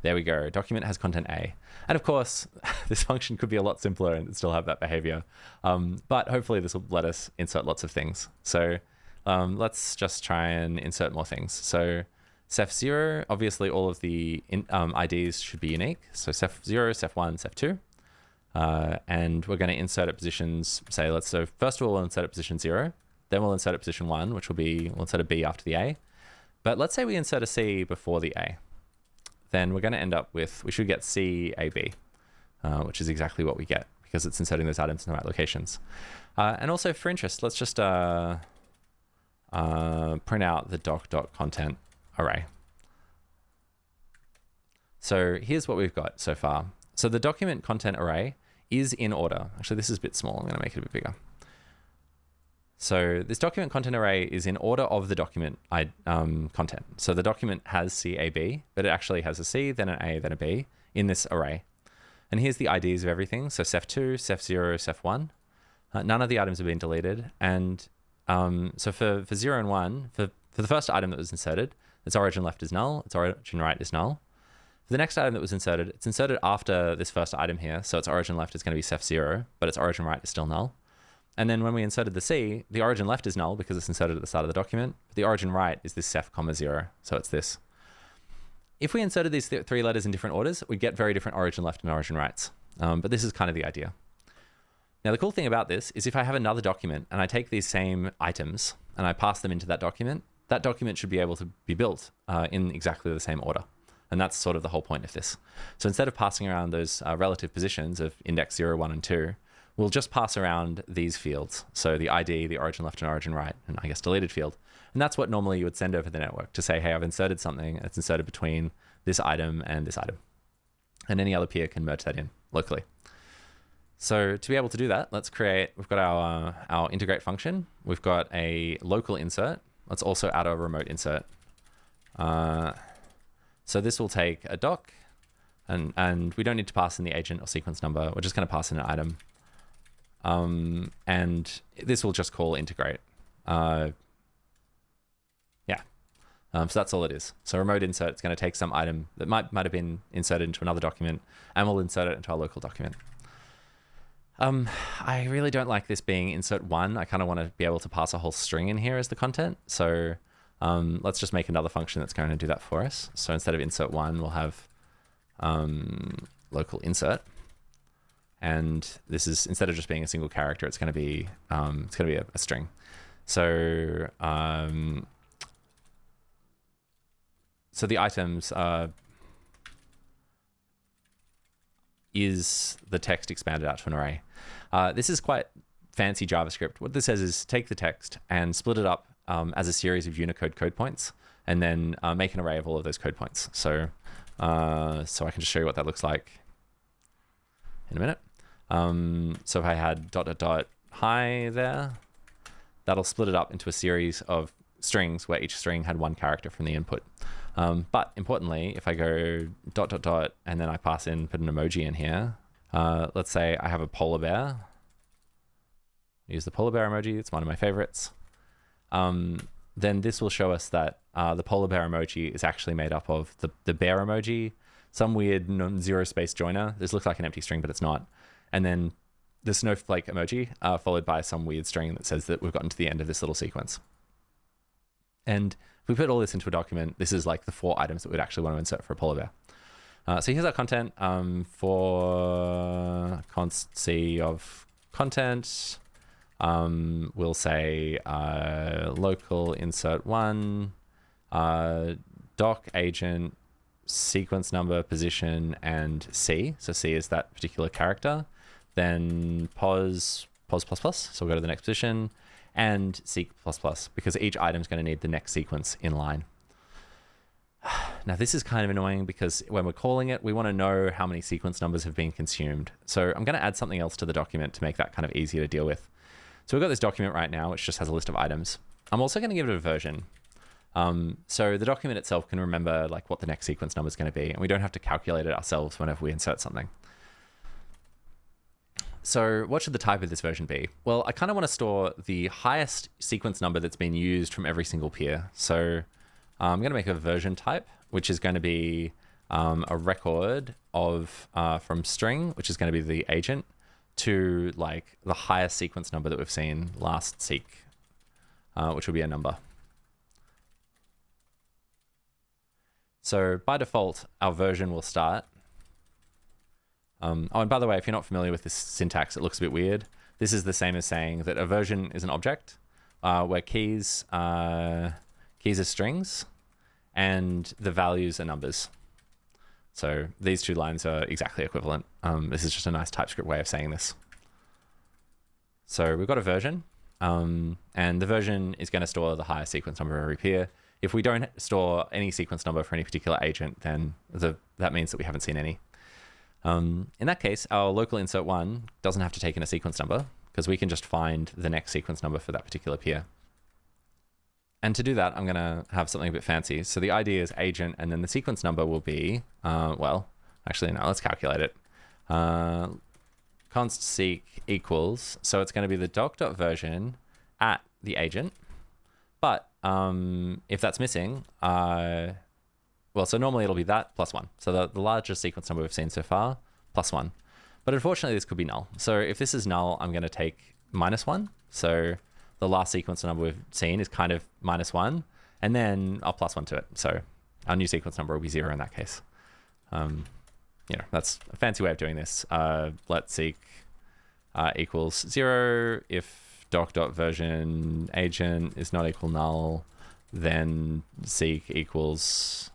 there we go, document has content A. And of course, this function could be a lot simpler and still have that behavior. But hopefully this will let us insert lots of things. So let's just try and insert more things. So Ceph0, obviously all of the IDs should be unique. So Ceph0, Ceph1, Ceph2. And we're going to insert at positions, so first of all, we'll insert at position 0. Then we'll insert a position 1, which we'll insert a B after the A. But let's say we insert a C before the A. Then we're going to end up with, we should get CAB, which is exactly what we get because it's inserting those items in the right locations. And also for interest, let's just print out the doc.content array. So here's what we've got so far. So the document content array is in order. Actually, this is a bit small. I'm going to make it a bit bigger. So this document content array is in order of the document content. So the document has CAB, but it actually has a C, then an A, then a B in this array. And here's the IDs of everything. So Ceph2, Ceph0, Ceph1. None of the items have been deleted. And so for 0 and 1, for the first item that was inserted, its origin left is null, its origin right is null. For the next item that was inserted, it's inserted after this first item here. So its origin left is going to be Ceph0, but its origin right is still null. And then when we inserted the C, the origin left is null because it's inserted at the start of the document. The origin right is this Ceph, 0. So it's this. If we inserted these three letters in different orders, we'd get very different origin left and origin rights. But this is kind of the idea. Now, the cool thing about this is if I have another document and I take these same items and I pass them into that document should be able to be built in exactly the same order. And that's sort of the whole point of this. So instead of passing around those relative positions of index 0, 1, and 2, we'll just pass around these fields. So the ID, the origin left and origin right, and I guess deleted field. And that's what normally you would send over the network to say, hey, I've inserted something. It's inserted between this item and this item. And any other peer can merge that in locally. So to be able to do that, we've got our integrate function. We've got a local insert. Let's also add a remote insert. So this will take a doc, and we don't need to pass in the agent or sequence number. We're just going to pass in an item. And this will just call integrate. So that's all it is. So remote insert, it's going to take some item that might have been inserted into another document, and we'll insert it into our local document. I really don't like this being insert 1. I kind of want to be able to pass a whole string in here as the content. So let's just make another function that's going to do that for us. So instead of insert 1, we'll have local insert. And this is, instead of just being a single character, it's going to be a string. So so the items is the text expanded out to an array. This is quite fancy JavaScript. What this says is take the text and split it up as a series of Unicode code points, and then make an array of all of those code points. So so I can just show you what that looks like in a minute. So if I had ... hi there, that'll split it up into a series of strings where each string had one character from the input. But importantly, if I go ... and then I put an emoji in here, let's say I have a polar bear. Use the polar bear emoji, it's one of my favorites. Then this will show us that the polar bear emoji is actually made up of the bear emoji, some weird zero space joiner. This looks like an empty string, but it's not. And then the snowflake emoji, followed by some weird string that says that we've gotten to the end of this little sequence. And if we put all this into a document, this is like the 4 items that we'd actually want to insert for a polar bear. So here's our content for const c of content. We'll say local insert one, doc agent, sequence number, position, and C. So C is that particular character. Then pos plus. So we'll go to the next position, and seq plus, because each item is going to need the next sequence in line. Now this is kind of annoying because when we're calling it, we want to know how many sequence numbers have been consumed. So I'm going to add something else to the document to make that kind of easier to deal with. So we've got this document right now, which just has a list of items. I'm also going to give it a version. So the document itself can remember like what the next sequence number is going to be, and we don't have to calculate it ourselves whenever we insert something. So what should the type of this version be? Well, I kind of want to store the highest sequence number that's been used from every single peer. So I'm going to make a version type, which is going to be a record of from string, which is going to be the agent, to like the highest sequence number that we've seen last seek, which will be a number. So by default, our version will start. Oh, and by the way, if you're not familiar with this syntax, it looks a bit weird. This is the same as saying that a version is an object where keys are strings and the values are numbers. So these two lines are exactly equivalent. This is just a nice TypeScript way of saying this. So we've got a version, and the version is going to store the highest sequence number of every peer. If we don't store any sequence number for any particular agent, then that means that we haven't seen any. In that case, our local insert one doesn't have to take in a sequence number because we can just find the next sequence number for that particular peer. And to do that, I'm going to have something a bit fancy. So the ID is agent, and then the sequence number will be, well, actually, no, let's calculate it. Const seek equals, so it's going to be the doc.version at the agent. But if that's missing, well, so normally it'll be that plus 1. So the largest sequence number we've seen so far, plus 1. But unfortunately, this could be null. So if this is null, I'm going to take -1. So the last sequence number we've seen is kind of -1, and then I'll plus 1 to it. So our new sequence number will be 0 in that case. You know, that's a fancy way of doing this. Let seek equals 0. If doc.version agent is not equal null, then seek equals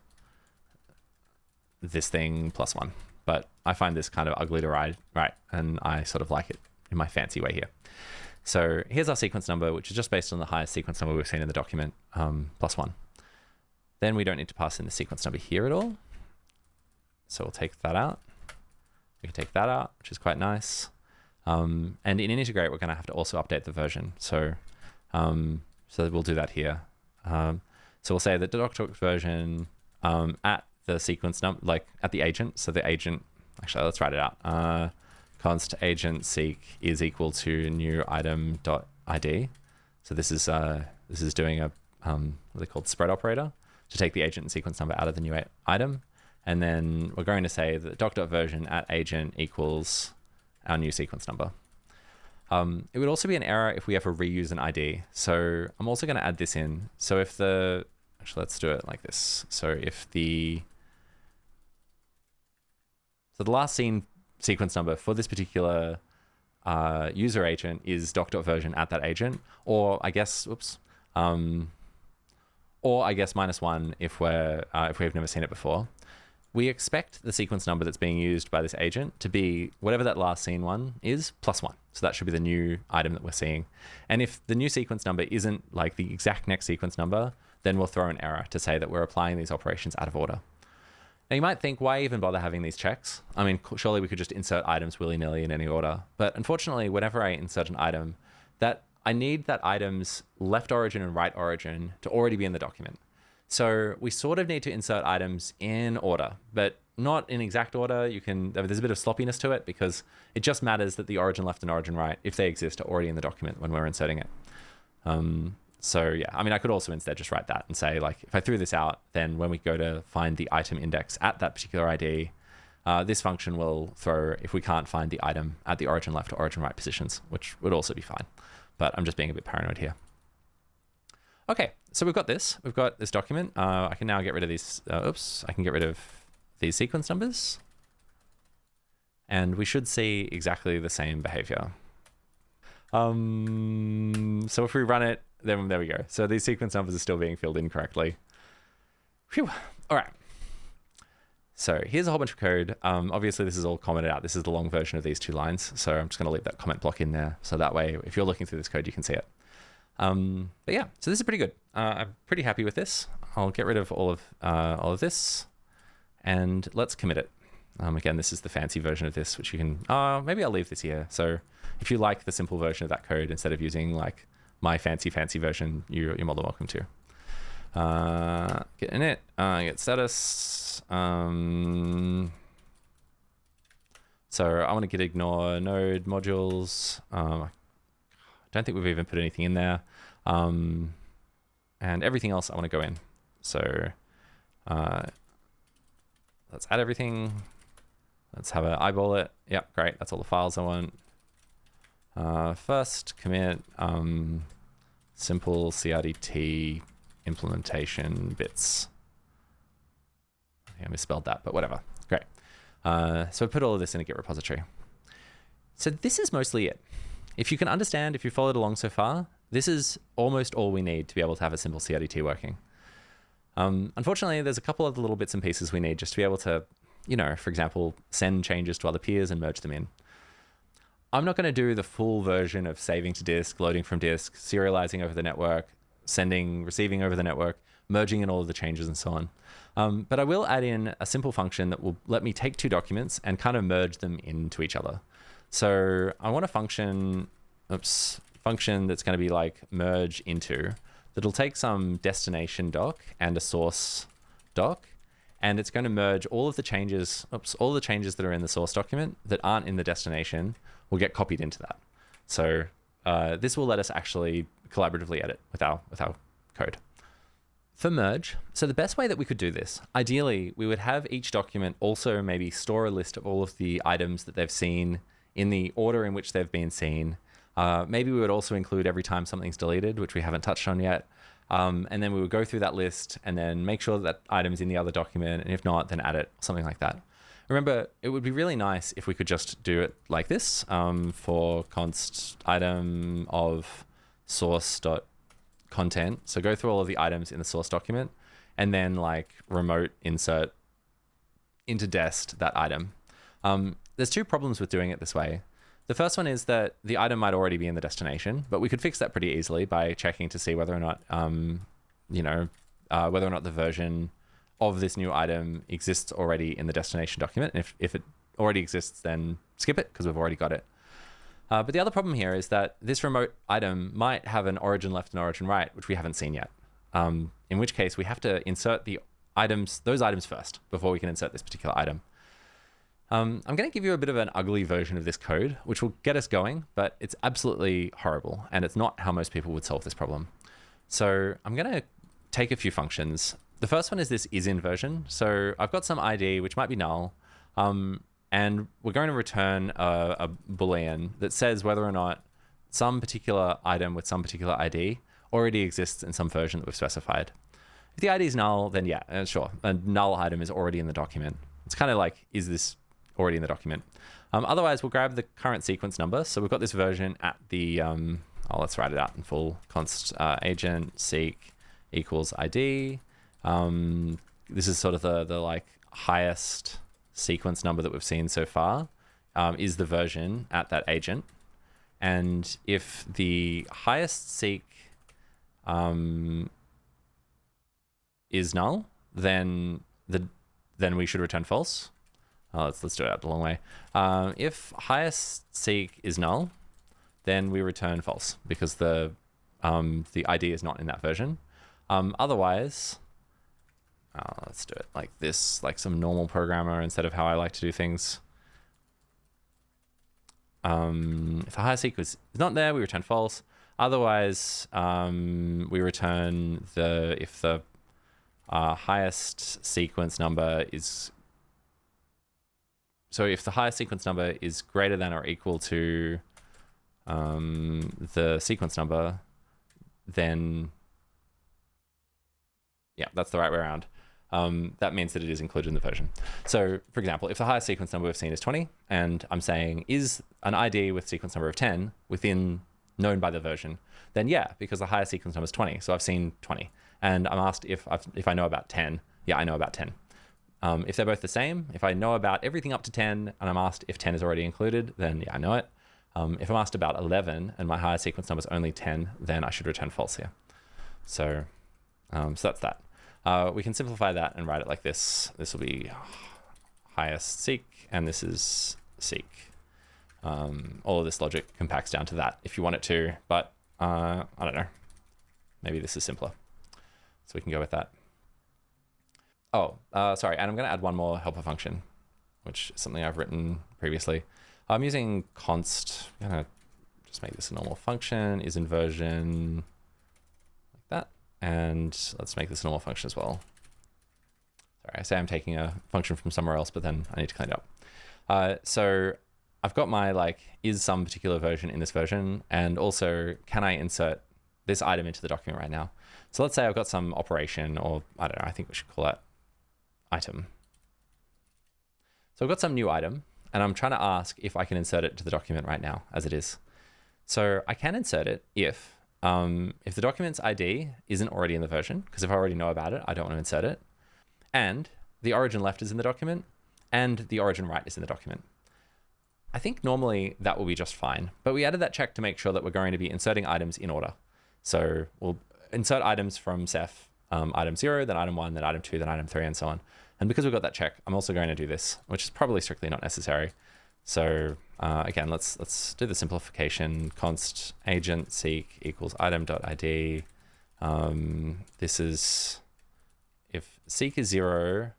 this thing plus 1. But I find this kind of ugly to write, and I sort of like it in my fancy way here. So here's our sequence number, which is just based on the highest sequence number we've seen in the document, plus 1. Then we don't need to pass in the sequence number here at all. So we'll take that out. We can take that out, which is quite nice. And in integrate, we're going to have to also update the version. So we'll do that here. So we'll say that the doc.version at the sequence number, like at the agent. So the agent, actually, let's write it out. Const agent seek is equal to new item dot ID. So this is doing a what are they called, spread operator to take the agent and sequence number out of the new item. And then we're going to say that doc.version at agent equals our new sequence number. It would also be an error if we ever reuse an ID. So I'm also going to add this in. So if actually, let's do it like this. So if the last seen sequence number for this particular user agent is doc.version at that agent, or I guess, -1 if we've never seen it before. We expect the sequence number that's being used by this agent to be whatever that last seen one is plus 1. So that should be the new item that we're seeing. And if the new sequence number isn't like the exact next sequence number, then we'll throw an error to say that we're applying these operations out of order. Now you might think, why even bother having these checks? I mean, surely we could just insert items willy-nilly in any order. But unfortunately, whenever I insert an item, I need that item's left origin and right origin to already be in the document. So we sort of need to insert items in order, but not in exact order. There's a bit of sloppiness to it because it just matters that the origin left and origin right, if they exist, are already in the document when we're inserting it. So yeah, I mean, I could also instead just write that and say, like, if I threw this out, then when we go to find the item index at that particular ID, this function will throw if we can't find the item at the origin left or origin right positions, which would also be fine. But I'm just being a bit paranoid here. Okay, so we've got this document. I can now get rid of these. I can get rid of these sequence numbers, and we should see exactly the same behavior. So if we run it, then there we go. So these sequence numbers are still being filled in correctly. Phew. All right. So here's a whole bunch of code. Obviously, this is all commented out. This is the long version of these 2 lines. So I'm just going to leave that comment block in there. So that way, if you're looking through this code, you can see it. But yeah, so this is pretty good. I'm pretty happy with this. I'll get rid of all of this, and let's commit it. Again, this is the fancy version of this, which you can, maybe I'll leave this here. So if you like the simple version of that code, instead of using like my fancy version, you're more than welcome to. Get init, get status. So I want to git ignore node modules. I don't think we've even put anything in there. And everything else I want to go in. So let's add everything. Let's have an eyeball it. Yep, great. That's all the files I want. First commit simple CRDT implementation bits. I think I misspelled that, but whatever. Great. So I put all of this in a Git repository. So this is mostly it. If you can understand, if you followed along so far, this is almost all we need to be able to have a simple CRDT working. Unfortunately, there's a couple of little bits and pieces we need just to be able to, for example, send changes to other peers and merge them in. I'm not going to do the full version of saving to disk, loading from disk, serializing over the network, sending, receiving over the network, merging in all of the changes and so on. But I will add in a simple function that will let me take 2 documents and kind of merge them into each other. So I want a function that's going to be like merge into, that'll take some destination doc and a source doc, and it's going to merge all of the changes, all the changes that are in the source document that aren't in the destination will get copied into that. So this will let us actually collaboratively edit with our code. For merge, so the best way that we could do this, ideally, we would have each document also maybe store a list of all of the items that they've seen in the order in which they've been seen. Maybe we would also include every time something's deleted, which we haven't touched on yet. And then we would go through that list and then make sure that item's in the other document. And if not, then add it, something like that. Remember, it would be really nice if we could just do it like this for const item of source.content. So go through all of the items in the source document and then like remote insert into dest that item. There's 2 problems with doing it this way. The first one is that the item might already be in the destination, but we could fix that pretty easily by checking to see whether or not, whether or not the version of this new item exists already in the destination document. And if it already exists, then skip it because we've already got it. But the other problem here is that this remote item might have an origin left and origin right, which we haven't seen yet. In which case we have to insert those items first before we can insert this particular item. I'm going to give you a bit of an ugly version of this code, which will get us going, but it's absolutely horrible, and it's not how most people would solve this problem. So I'm going to take a few functions. The first one is this is-in version. So I've got some ID, which might be null, and we're going to return a Boolean that says whether or not some particular item with some particular ID already exists in some version that we've specified. If the ID is null, then yeah, sure, a null item is already in the document. It's kind of like, is this already in the document? Otherwise, we'll grab the current sequence number. So we've got this version at the, let's write it out in full. Const agent seek equals ID. This is sort of the like highest sequence number that we've seen so far, is the version at that agent. And if the highest seek is null, then we should return false. Let's do it out the long way. If highest seek is null, then we return false because the ID is not in that version. Otherwise, let's do it like this, like some normal programmer instead of how I like to do things. If the highest seek is not there, we return false. Otherwise, we return if the highest sequence number is. So if the highest sequence number is greater than or equal to the sequence number, then yeah, that's the right way around. that means that it is included in the version. So for example, if the highest sequence number we've seen is 20, and I'm saying, is an ID with sequence number of 10 within known by the version, then yeah, because the highest sequence number is 20. So I've seen 20. And I'm asked if I know about 10. Yeah, I know about 10. If they're both the same, if I know about everything up to 10 and I'm asked if 10 is already included, then yeah, I know it. If I'm asked about 11 and my highest sequence number is only 10, then I should return false here. So that's that. We can simplify that and write it like this. This will be highest seek, and this is seek. All of this logic compacts down to that if you want it to, but I don't know. Maybe this is simpler. So we can go with that. Oh, sorry, and I'm going to add one more helper function, which is something I've written previously. I'm using const. I'm going to just make this a normal function, is inversion, like that. And let's make this a normal function as well. Sorry, I say I'm taking a function from somewhere else, but then I need to clean it up. So I've got my is some particular version in this version, and also can I insert this item into the document right now? So let's say I've got some operation, or I don't know, I think we should call that item. So I've got some new item, and I'm trying to ask if I can insert it to the document right now as it is. So I can insert it if the document's ID isn't already in the version, because if I already know about it, I don't want to insert it, and the origin left is in the document, and the origin right is in the document. I think normally that will be just fine, but we added that check to make sure that we're going to be inserting items in order. So we'll insert items from Ceph, item 0, then item 1, then item 2, then item 3, and so on. And because we've got that check, I'm also going to do this, which is probably strictly not necessary. So again, let's do the simplification. Const agent seek equals item.id. This is if seek is 0.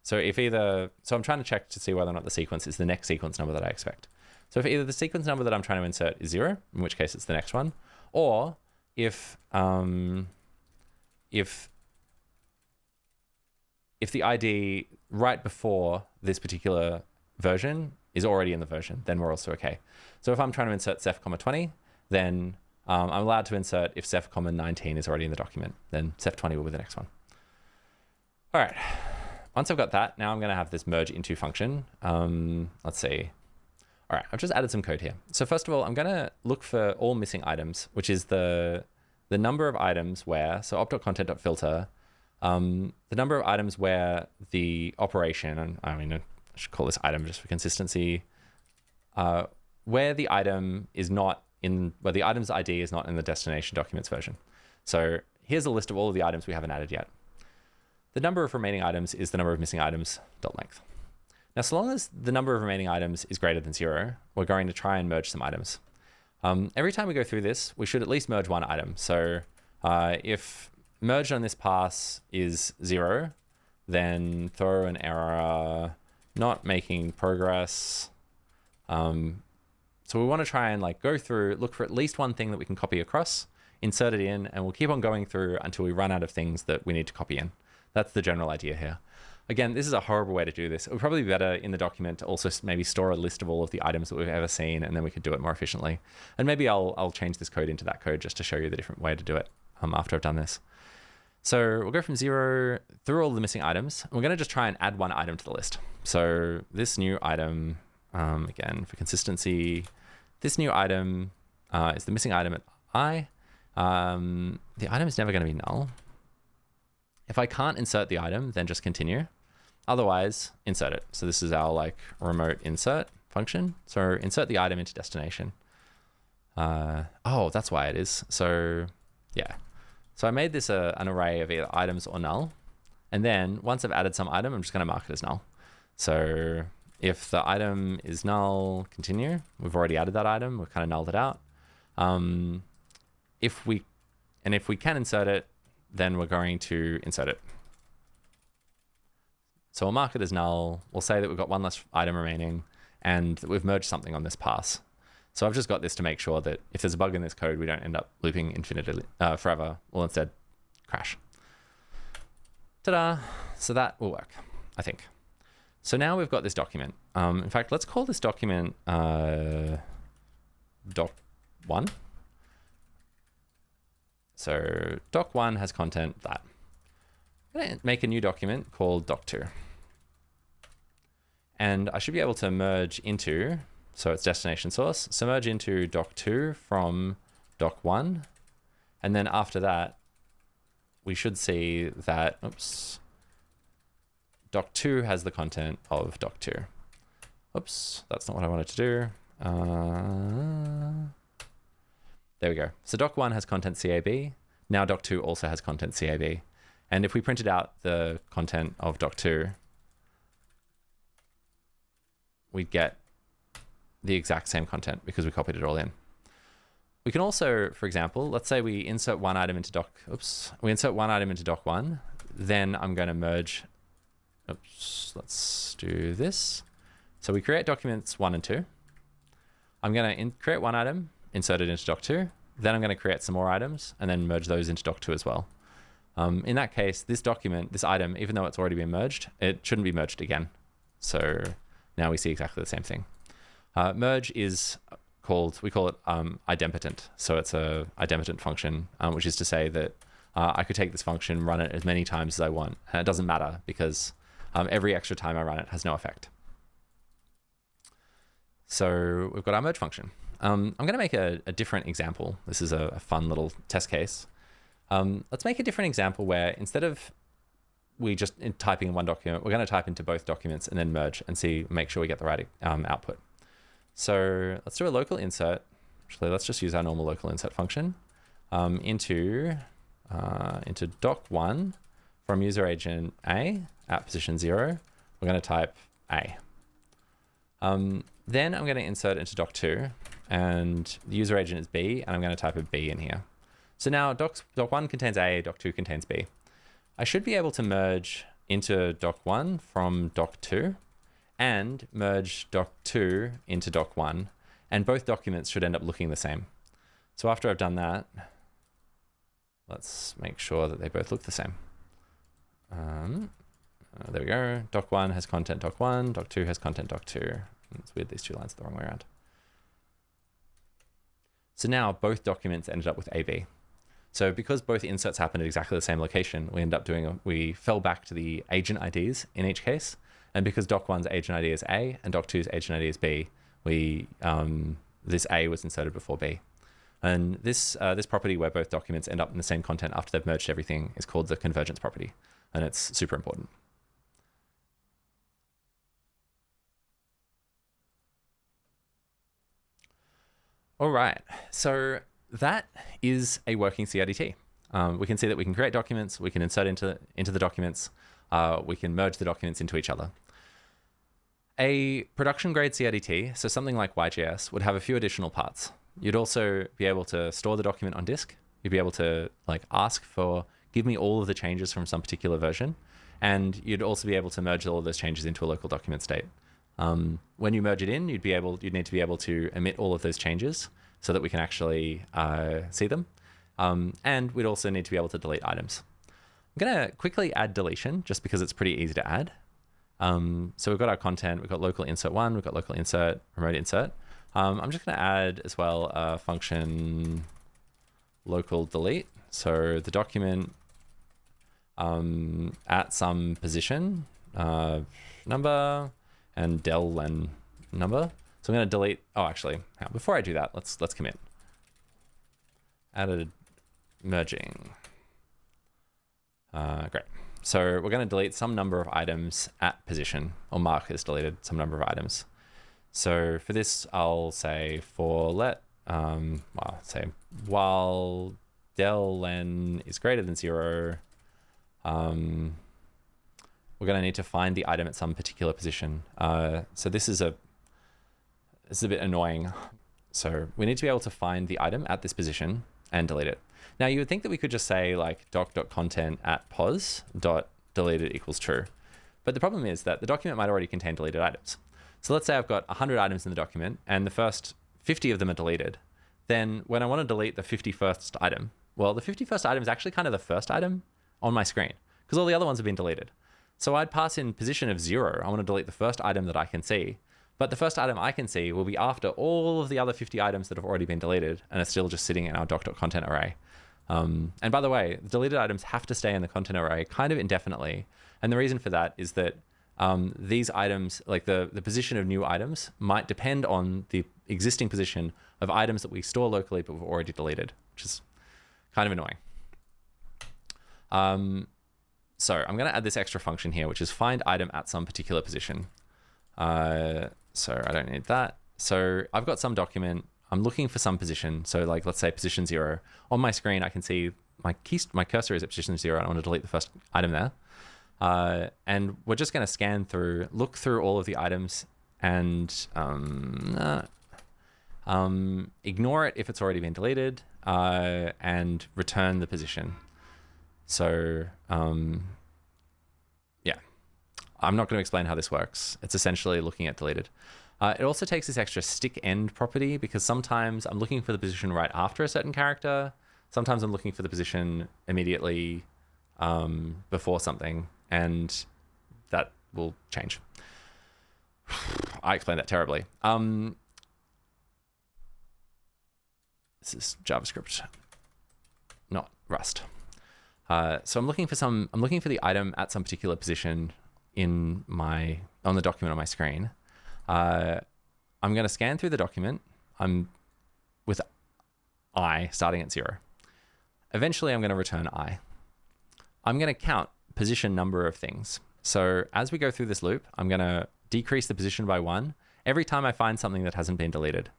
So I'm trying to check to see whether or not the sequence is the next sequence number that I expect. So if either the sequence number that I'm trying to insert is 0, in which case it's the next one, or if the ID right before this particular version is already in the version, then we're also okay. So if I'm trying to insert Ceph, 20, then I'm allowed to insert if Ceph, 19 is already in the document, then Ceph 20 will be the next one. All right. Once I've got that, now I'm going to have this merge into function. Let's see. All right, I've just added some code here. So first of all, I'm going to look for all missing items, which is the number of items where, so op.content.filter, the number of items where the operation, and I mean, I should call this item just for consistency, where the item is not in, where the item's ID is not in the destination documents version. So here's a list of all of the items we haven't added yet. The number of remaining items is the number of missing items dot length. Now, so long as the number of remaining items is greater than 0, we're going to try and merge some items. Every time we go through this, we should at least merge one item. So if merged on this pass is 0, then throw an error, not making progress. So we want to try and go through, look for at least one thing that we can copy across, insert it in, and we'll keep on going through until we run out of things that we need to copy in. That's the general idea here. Again, this is a horrible way to do this. It would probably be better in the document to also maybe store a list of all of the items that we've ever seen, and then we could do it more efficiently. And maybe I'll change this code into that code just to show you the different way to do it after I've done this. So we'll go from 0 through all the missing items. We're going to just try and add one item to the list. So this new item, again, for consistency, this new item is the missing item at I. The item is never going to be null. If I can't insert the item, then just continue. Otherwise, insert it. So this is our remote insert function. So insert the item into destination. Oh, that's why it is. So yeah. So I made this an array of either items or null. And then once I've added some item, I'm just going to mark it as null. So if the item is null, continue. We've already added that item. We've kind of nulled it out. If we can insert it, then we're going to insert it. So we'll mark it as null. We'll say that we've got one less item remaining and that we've merged something on this pass. So I've just got this to make sure that if there's a bug in this code, we don't end up looping infinitely forever. We'll instead crash. Ta-da! So that will work, I think. So now we've got this document. In fact, let's call this document doc1. So doc1 has content that. I'm going to make a new document called doc2. And I should be able to merge into, so it's destination source, so merge into doc2 from doc1. And then after that, we should see that, oops, doc2 has the content of doc2. Oops, that's not what I wanted to do. There we go. So doc1 has content CAB. Now doc2 also has content CAB. And if we printed out the content of doc2, we'd get the exact same content because we copied it all in. We can also, for example, let's say we insert one item into doc1, then I'm going to merge, let's do this. So we create documents 1 and 2. I'm going to create one item, insert it into doc2, then I'm going to create some more items and then merge those into doc2 as well. In that case, this document, this item, even though it's already been merged, it shouldn't be merged again. So now we see exactly the same thing. Merge is we call it idempotent. So it's a idempotent function, which is to say that I could take this function, run it as many times as I want. And it doesn't matter because every extra time I run it has no effect. So we've got our merge function. I'm going to make a different example. This is a fun little test case. Let's make a different example where instead of we just typing in one document, we're going to type into both documents and then merge and make sure we get the right output. So let's do a local insert. Actually, let's just use our normal local insert function into doc1 from user agent A at position 0. We're going to type A. Then I'm going to insert into doc2 and the user agent is B and I'm going to type a B in here. So now doc1 contains A, doc2 contains B. I should be able to merge into doc1 from doc2 and merge doc2 into doc1, and both documents should end up looking the same. So after I've done that, let's make sure that they both look the same. There we go. Doc1 has content doc1, doc2 has content doc2. It's weird these two lines are the wrong way around. So now both documents ended up with AB. So because both inserts happened at exactly the same location, we fell back to the agent IDs in each case. And because doc1's agent ID is A and doc2's agent ID is B, this A was inserted before B. And this property where both documents end up in the same content after they've merged everything is called the convergence property. And it's super important. All right, so that is a working CRDT. We can see that we can create documents, we can insert into the documents, we can merge the documents into each other. A production grade CRDT, so something like YJS, would have a few additional parts. You'd also be able to store the document on disk. You'd be able to ask for, give me all of the changes from some particular version. And you'd also be able to merge all of those changes into a local document state. When you merge it in, you'd need to be able to emit all of those changes so that we can actually see them. And we'd also need to be able to delete items. I'm going to quickly add deletion just because it's pretty easy to add. So we've got our content, we've got local insert 1, we've got local insert, remote insert. I'm just going to add as well a function local delete. So the document at some position, number, and del and number. So I'm going to delete, before I do that, let's commit. Added merging. Great. So we're going to delete some number of items at position, or mark as deleted some number of items. So for this, I'll say for let, while del len is greater than 0, we're going to need to find the item at some particular position. So this is a bit annoying. So we need to be able to find the item at this position and delete it. Now you would think that we could just say doc.content at pos.deleted equals true. But the problem is that the document might already contain deleted items. So let's say I've got 100 items in the document and the first 50 of them are deleted. Then when I want to delete the 51st item, well, the 51st item is actually kind of the first item on my screen because all the other ones have been deleted. So I'd pass in position of 0. I want to delete the first item that I can see. But the first item I can see will be after all of the other 50 items that have already been deleted and are still just sitting in our doc.content array. And by the way, the deleted items have to stay in the content array kind of indefinitely. And the reason for that is that these items, like the position of new items, might depend on the existing position of items that we store locally but we've already deleted, which is kind of annoying. So I'm going to add this extra function here, which is find item at some particular position. So I don't need that. So I've got some document. I'm looking for some position. So like, let's say position 0. On my screen, I can see my cursor is at position 0. I want to delete the first item there. And we're just going to scan through, look through all of the items and ignore it if it's already been deleted, and return the position. So yeah, I'm not going to explain how this works. It's essentially looking at deleted. It also takes this extra stick end property because sometimes I'm looking for the position right after a certain character. Sometimes I'm looking for the position immediately before something, and that will change. I explained that terribly. This is JavaScript, not Rust. So I'm looking for the item at some particular position on the document on my screen. I'm going to scan through the document. I'm with I starting at 0. Eventually, I'm going to return I. I'm going to count position number of things. So as we go through this loop, I'm going to decrease the position by 1 every time I find something that hasn't been deleted.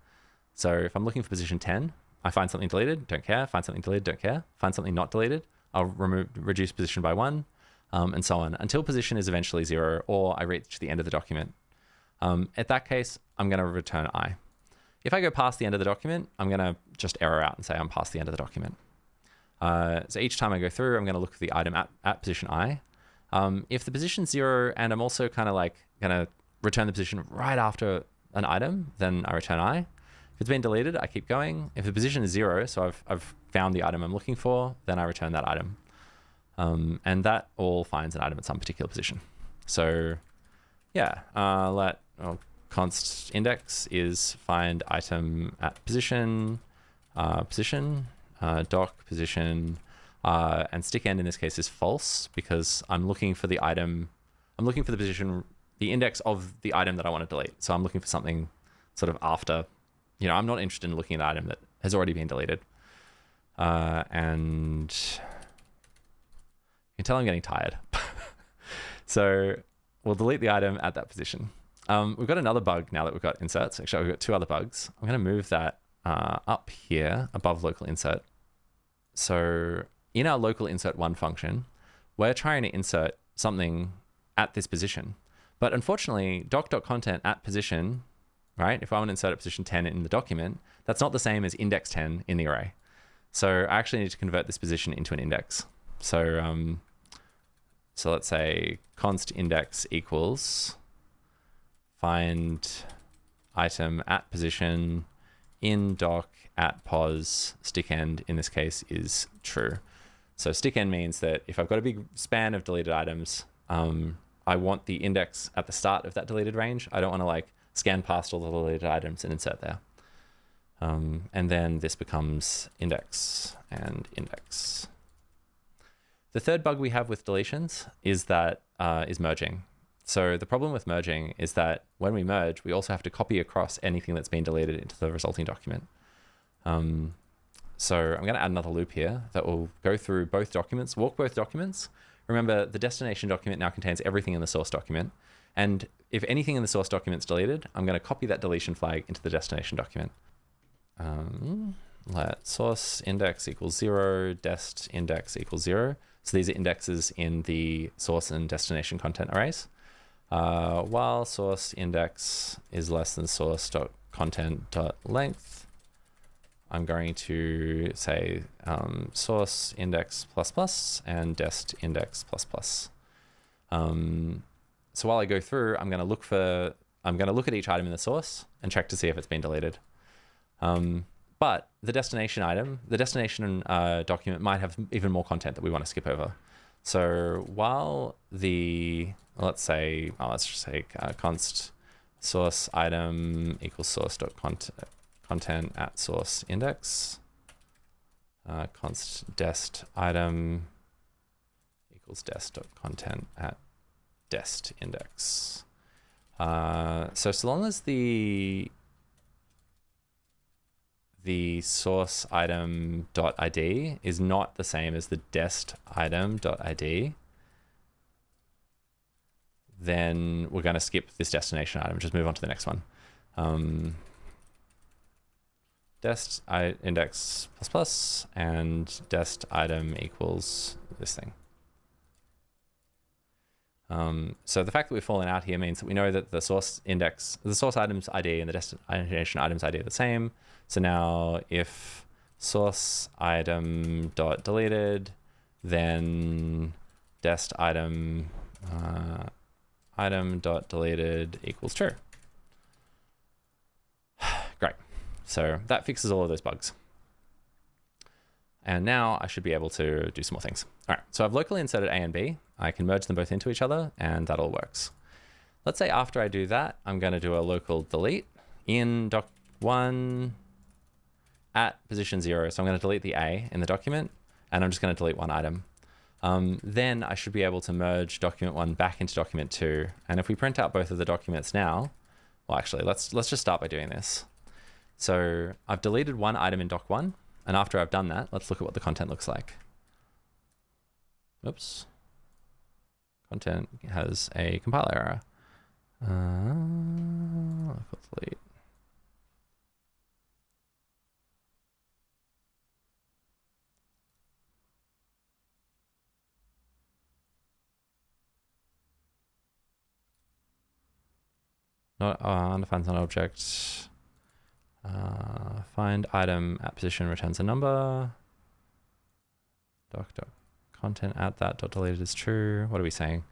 So if I'm looking for position 10, I find something deleted, don't care. Find something deleted, don't care. Find something not deleted, I'll reduce position by 1, and so on, until position is eventually 0, or I reach the end of the document. At that case, I'm going to return I. If I go past the end of the document, I'm going to just error out and say I'm past the end of the document. So each time I go through, I'm going to look for the item at position I. If the position's 0 and I'm also kind of like going to return the position right after an item, then I return I. If it's been deleted, I keep going. If the position is 0, so I've found the item I'm looking for, then I return that item. And that all finds an item at some particular position. So yeah, const index is find item at position, doc position, and stick end in this case is false because I'm looking for the item, I'm looking for the position, the index of the item that I want to delete. So I'm looking for something sort of after, I'm not interested in looking at an item that has already been deleted. And you can tell I'm getting tired. So we'll delete the item at that position. We've got another bug now that we've got inserts. Actually, we've got 2 other bugs. I'm going to move that up here above local insert. So in our local insert 1 function, we're trying to insert something at this position. But unfortunately, doc.content at position, right? If I want to insert at position 10 in the document, that's not the same as index 10 in the array. So I actually need to convert this position into an index. So so let's say const index equals find item at position in doc at pos stick end, in this case, is true. So stick end means that if I've got a big span of deleted items, I want the index at the start of that deleted range. I don't want to like scan past all the deleted items and insert there. And then this becomes index and index. The third bug we have with deletions is that is merging. So the problem with merging is that when we merge, we also have to copy across anything that's been deleted into the resulting document. So I'm going to add another loop here that will go through both documents, walk both documents. Remember, the destination document now contains everything in the source document. And if anything in the source document is deleted, I'm going to copy that deletion flag into the destination document. Let source index equals 0, dest index equals 0. So these are indexes in the source and destination content arrays. While source index is less than source.content.length, I'm going to say source index ++ and dest index ++. So while I go through, I'm going to look at each item in the source and check to see if it's been deleted. But the destination document might have even more content that we want to skip over. So while let's just say const source item equals source.content at source index. const dest item equals dest.content at dest index. So long as the source item dot ID is not the same as the dest item dot ID, then we're going to skip this destination item, just move on to the next one. Dest index plus plus and dest item equals this thing. So the fact that we've fallen out here means that we know that the source items ID and the destination items ID are the same. So now if source item dot deleted, then dest item item dot deleted equals true. Great. So that fixes all of those bugs. And now I should be able to do some more things. All right, so I've locally inserted A and B. I can merge them both into each other, and that all works. Let's say after I do that, I'm going to do a local delete in doc1 at position 0. So I'm going to delete the A in the document, and I'm just going to delete one item. Then I should be able to merge document 1 back into document 2. And if we print out both of the documents now, well, actually, let's just start by doing this. So I've deleted one item in doc1. And after I've done that, let's look at what the content looks like. Oops. Content has a compiler error. Let's delete. Not undefined object. Find item at position returns a number. Content at that dot deleted is true. What are we saying?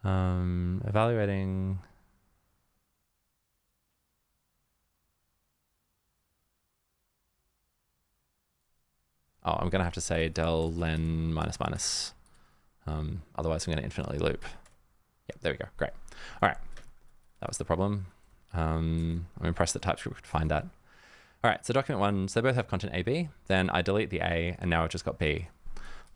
Evaluating. Oh, I'm going to have to say del len minus minus. Otherwise, I'm going to infinitely loop. Yep, there we go. Great. All right. That was the problem. I'm impressed that TypeScript could find that. All right, so document 1, so they both have content A, B. Then I delete the A, and now I've just got B.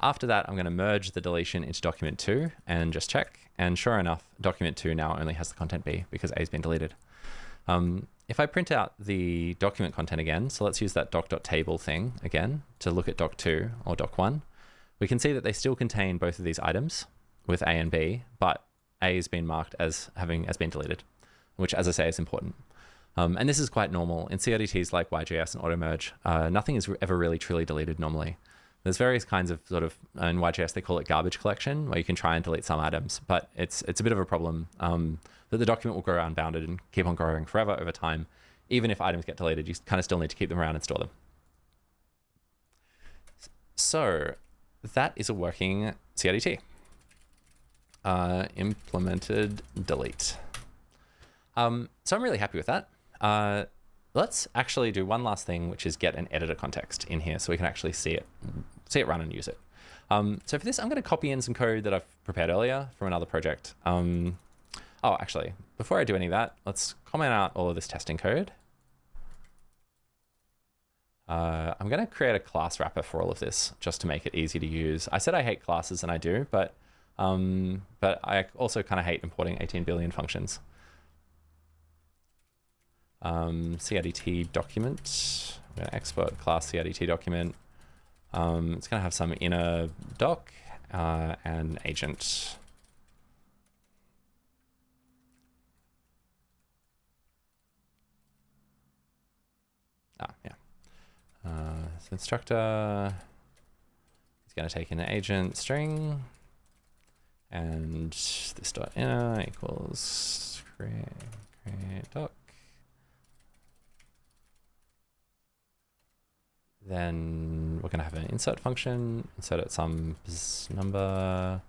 After that, I'm going to merge the deletion into document 2 and just check. And sure enough, document 2 now only has the content B because A has been deleted. If I print out the document content again, so let's use that doc.table thing again to look at doc2 or doc1, we can see that they still contain both of these items with A and B, but A has been marked as been deleted, which, as I say, is important. And this is quite normal. In CRDTs like YJS and AutoMerge, nothing is ever really truly deleted normally. There's various kinds of in YJS, they call it garbage collection, where you can try and delete some items, but it's a bit of a problem that the document will grow unbounded and keep on growing forever over time. Even if items get deleted, you kind of still need to keep them around and store them. So that is a working CRDT. Implemented delete. So I'm really happy with that. Let's actually do one last thing, which is get an editor context in here so we can actually see it run and use it. So for this, I'm going to copy in some code that I've prepared earlier from another project. Oh, actually, before I do any of that, let's comment out all of this testing code. I'm going to create a class wrapper for all of this just to make it easy to use. I said I hate classes, and I do, but I also kind of hate importing 18 billion functions. CRDT document. I'm going to export class CRDT document. It's going to have some inner doc and agent. Yeah. So instructor is going to take in an agent string, and this dot inner equals create doc. Then we're going to have an insert function, insert at some number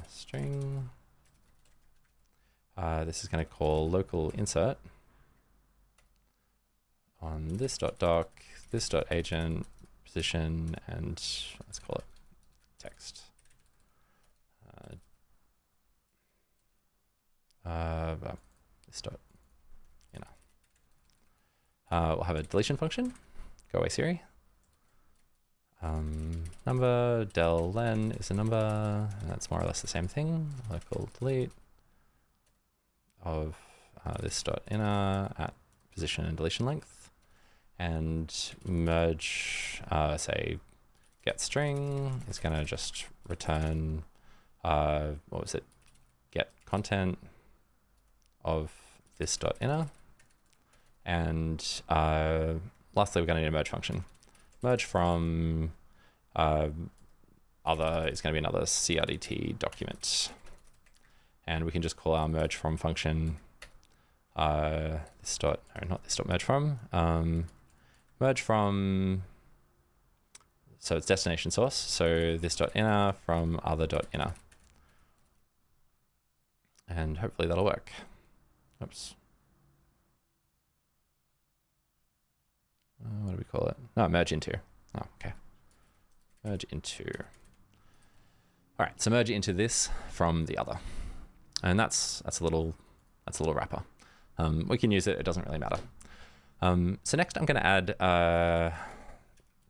string. This is going to call local insert on this dot doc, this dot agent, position, and let's call it text. This dot, we'll have a deletion function. Go away, Siri. number, del len is a number, and that's more or less the same thing. Local delete of this dot inner at position and deletion length, and merge, say, get string is going to just return, what was it? Get content of this dot inner, and lastly, we're going to need a merge function. Merge from other is going to be another CRDT document. And we can just call our merge from function this dot, no, not this dot merge from, merge from, so it's destination source. So this dot inner from other dot inner. And hopefully that'll work. Oops. What do we call it? No, merge into. Oh, okay. Merge into. All right, so merge into this from the other, and that's a little wrapper. We can use it. It doesn't really matter. So next, I'm going to add.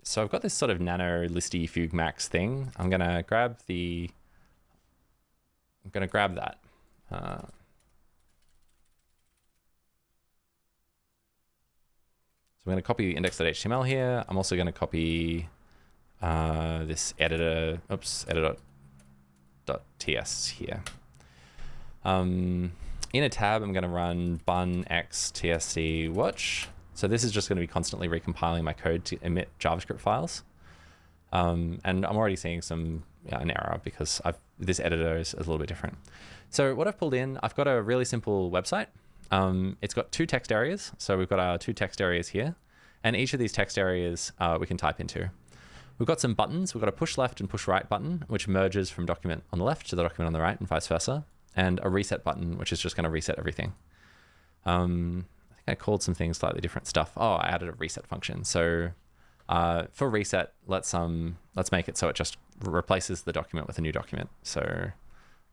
So I've got this sort of nano listy FugueMax thing. I'm going to grab that. So I'm going to copy index.html here. I'm also going to copy this editor, editor.ts here. In a tab, I'm going to run bun x tsc watch. So this is just going to be constantly recompiling my code to emit JavaScript files. And I'm already seeing an error because this editor is a little bit different. So what I've pulled in, I've got a really simple website. It's got two text areas. So we've got our two text areas here. And each of these text areas we can type into. We've got some buttons. We've got a push left and push right button, which merges from document on the left to the document on the right and vice versa. And a reset button, which is just going to reset everything. I think I called some things slightly different stuff. Oh, I added a reset function. So for reset, let's make it so it just replaces the document with a new document. So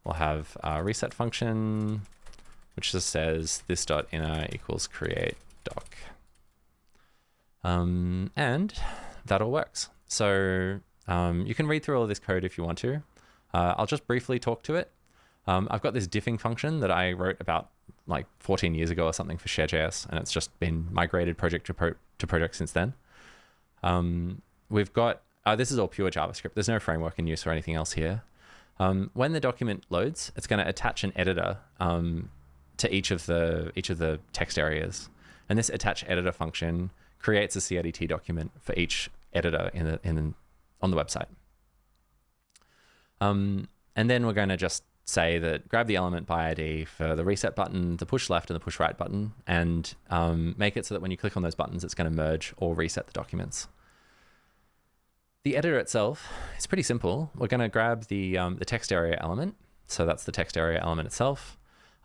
we'll have a reset function, which just says this dot inner equals create doc. And that all works. So you can read through all of this code if you want to. I'll just briefly talk to it. I've got this diffing function that I wrote about like 14 years ago or something for Share.js, and it's just been migrated project to project since then. We've got, this is all pure JavaScript. There's no framework in use or anything else here. When the document loads, it's going to attach an editor to each of the text areas. And this attach editor function creates a CRDT document for each editor on the website. And then we're going to just say that grab the element by ID for the reset button, the push left and the push right button, and make it so that when you click on those buttons, it's going to merge or reset the documents. The editor itself is pretty simple. We're going to grab the text area element. So that's the text area element itself.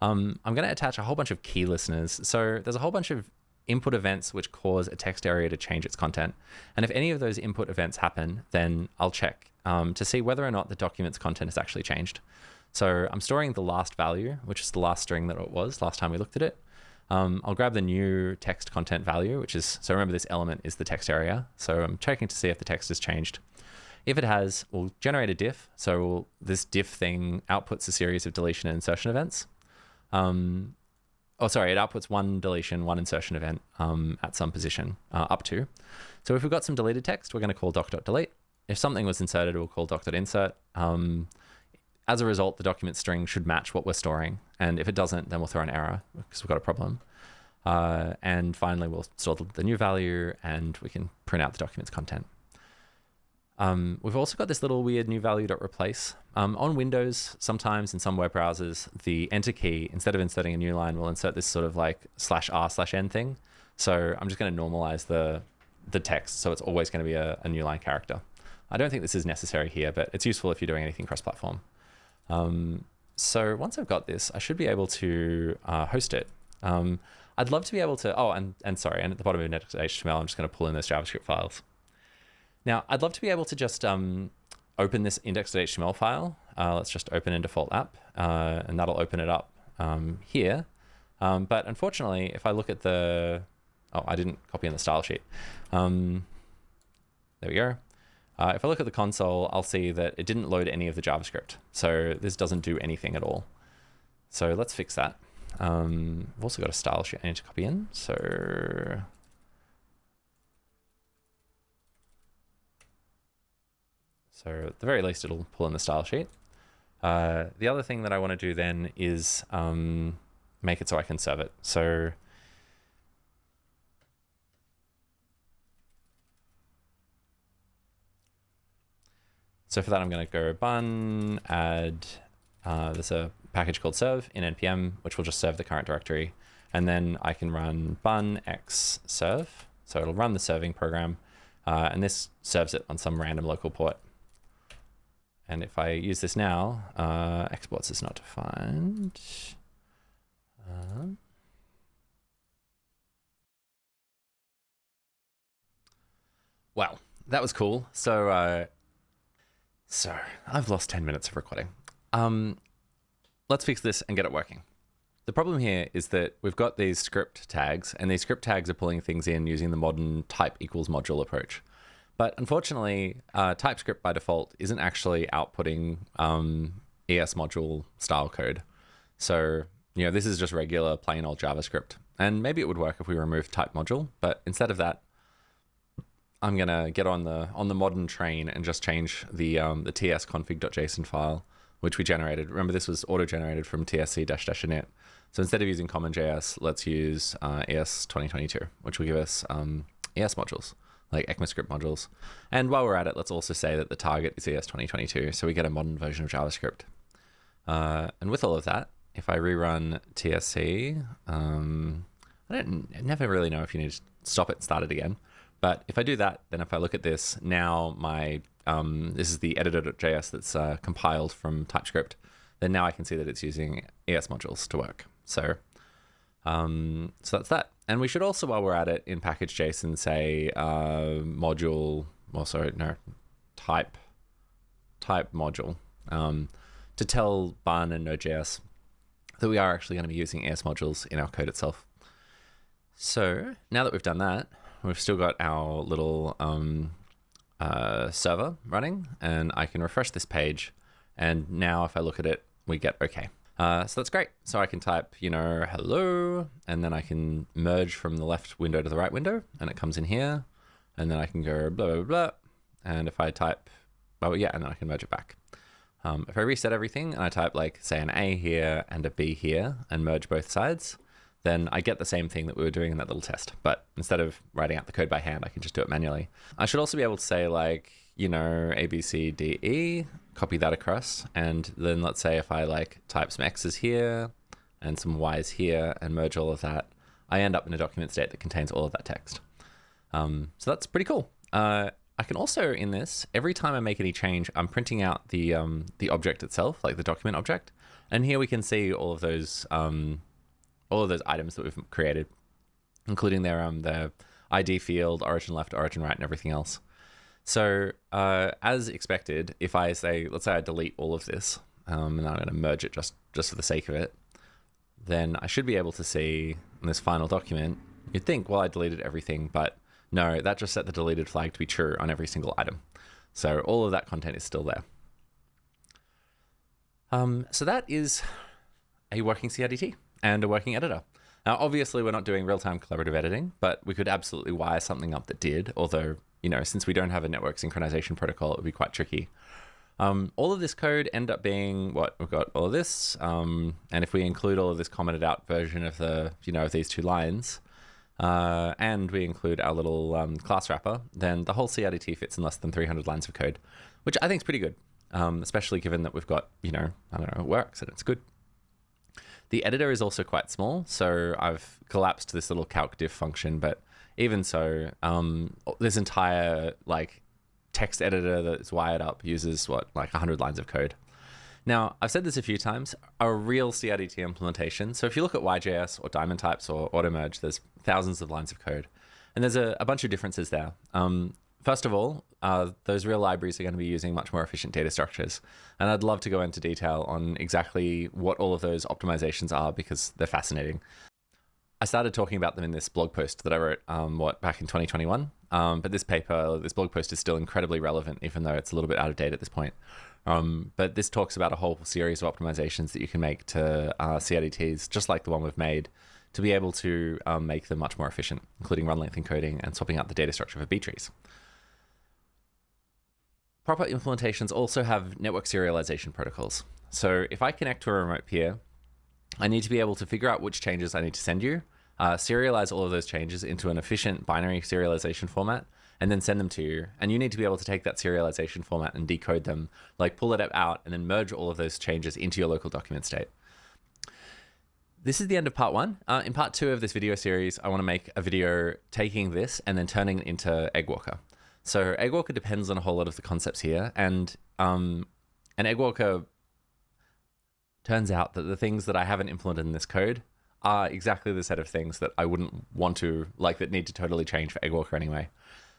I'm going to attach a whole bunch of key listeners. So there's a whole bunch of input events which cause a text area to change its content. And if any of those input events happen, then I'll check to see whether or not the document's content has actually changed. So I'm storing the last value, which is the last string that it was last time we looked at it. I'll grab the new text content value, which is, so remember this element is the text area. So I'm checking to see if the text has changed. If it has, we'll generate a diff. So this diff thing outputs a series of deletion and insertion events. It outputs one deletion, one insertion event at some position up to. So if we've got some deleted text, we're going to call doc.delete. If something was inserted, we'll call doc.insert. As a result, the document string should match what we're storing. And if it doesn't, then we'll throw an error because we've got a problem. And finally, we'll store the new value and we can print out the document's content. We've also got this little weird new value.replace. On Windows, sometimes in some web browsers, the enter key, instead of inserting a new line, will insert this sort of like /r/n thing. So I'm just going to normalize the text. So it's always going to be a new line character. I don't think this is necessary here, but it's useful if you're doing anything cross-platform. So once I've got this, I should be able to host it. I'd love to be able to, and at the bottom of index.html, I'm just going to pull in those JavaScript files. Now, I'd love to be able to just open this index.html file. Let's just open in default app, and that'll open it up here. But unfortunately, if I look at I didn't copy in the style sheet. There we go. If I look at the console, I'll see that it didn't load any of the JavaScript. So this doesn't do anything at all. So let's fix that. I've also got a style sheet I need to copy in. So at the very least, it'll pull in the style sheet. The other thing that I want to do then is make it so I can serve it. So for that, I'm going to go bun, add, there's a package called serve in npm, which will just serve the current directory. And then I can run bun x serve. So it'll run the serving program. And this serves it on some random local port. And if I use this now, exports is not defined. Wow, that was cool. So I've lost 10 minutes of recording. Let's fix this and get it working. The problem here is that we've got these script tags, and these script tags are pulling things in using the modern type equals module approach. But unfortunately, TypeScript by default isn't actually outputting ES module style code. So, this is just regular plain old JavaScript. And maybe it would work if we removed type module, but instead of that, I'm gonna get on the modern train and just change the tsconfig.json file, which we generated. Remember, this was auto-generated from tsc-init. So instead of using common.js, let's use ES 2022, which will give us ES modules, like ECMAScript modules. And while we're at it, let's also say that the target is ES 2022, so we get a modern version of JavaScript. And with all of that, if I rerun tsc, I never really know if you need to stop it and start it again. But if I do that, then if I look at this, now my this is the editor.js that's compiled from TypeScript. Then now I can see that it's using ES modules to work. So that's that. And we should also, while we're at it, in package.json say type module to tell Bun and Node.js that we are actually going to be using ES modules in our code itself. So now that we've done that, we've still got our little server running, and I can refresh this page. And now if I look at it, we get okay. So that's great. So I can type, hello, and then I can merge from the left window to the right window, and it comes in here. And then I can go blah, blah, blah. And if I type, and then I can merge it back. If I reset everything and I type say an A here and a B here and merge both sides, then I get the same thing that we were doing in that little test. But instead of writing out the code by hand, I can just do it manually. I should also be able to say A, B, C, D, E, copy that across. And then let's say if I type some X's here and some Y's here and merge all of that, I end up in a document state that contains all of that text. So that's pretty cool. I can also, in this, every time I make any change, I'm printing out the object itself, like the document object. And here we can see all of those items that we've created, including their ID field, origin left, origin right, and everything else. So as expected, if I say, let's say I delete all of this, and I'm going to merge it just for the sake of it, then I should be able to see in this final document, you'd think, well, I deleted everything, but no, that just set the deleted flag to be true on every single item. So all of that content is still there. So that is a working CRDT and a working editor. Now, obviously, we're not doing real-time collaborative editing, but we could absolutely wire something up that did, although, since we don't have a network synchronization protocol, it would be quite tricky. All of this code end up being we've got all of this, and if we include all of this commented out version of of these two lines, and we include our little class wrapper, then the whole CRDT fits in less than 300 lines of code, which I think is pretty good, especially given that we've got, it works and it's good. The editor is also quite small, so I've collapsed this little calc diff function, but even so, this entire text editor that's wired up uses 100 lines of code. Now, I've said this a few times, a real CRDT implementation. So if you look at YJS or diamond types or AutoMerge, there's thousands of lines of code. And there's a bunch of differences there. First of all, those real libraries are going to be using much more efficient data structures. And I'd love to go into detail on exactly what all of those optimizations are because they're fascinating. I started talking about them in this blog post that I wrote, back in 2021. but this blog post is still incredibly relevant, even though it's a little bit out of date at this point. But this talks about a whole series of optimizations that you can make to CRDTs, just like the one we've made, to be able to make them much more efficient, including run length encoding and swapping out the data structure for B trees. Proper implementations also have network serialization protocols. So if I connect to a remote peer, I need to be able to figure out which changes I need to send you, serialize all of those changes into an efficient binary serialization format, and then send them to you. And you need to be able to take that serialization format and decode them, like pull it out and then merge all of those changes into your local document state. This is the end of part 1. In part 2 of this video series, I want to make a video taking this and then turning it into Eggwalker. So Eggwalker depends on a whole lot of the concepts here, and Eggwalker turns out that the things that I haven't implemented in this code are exactly the set of things that I wouldn't want to, like, that need to totally change for Eggwalker anyway.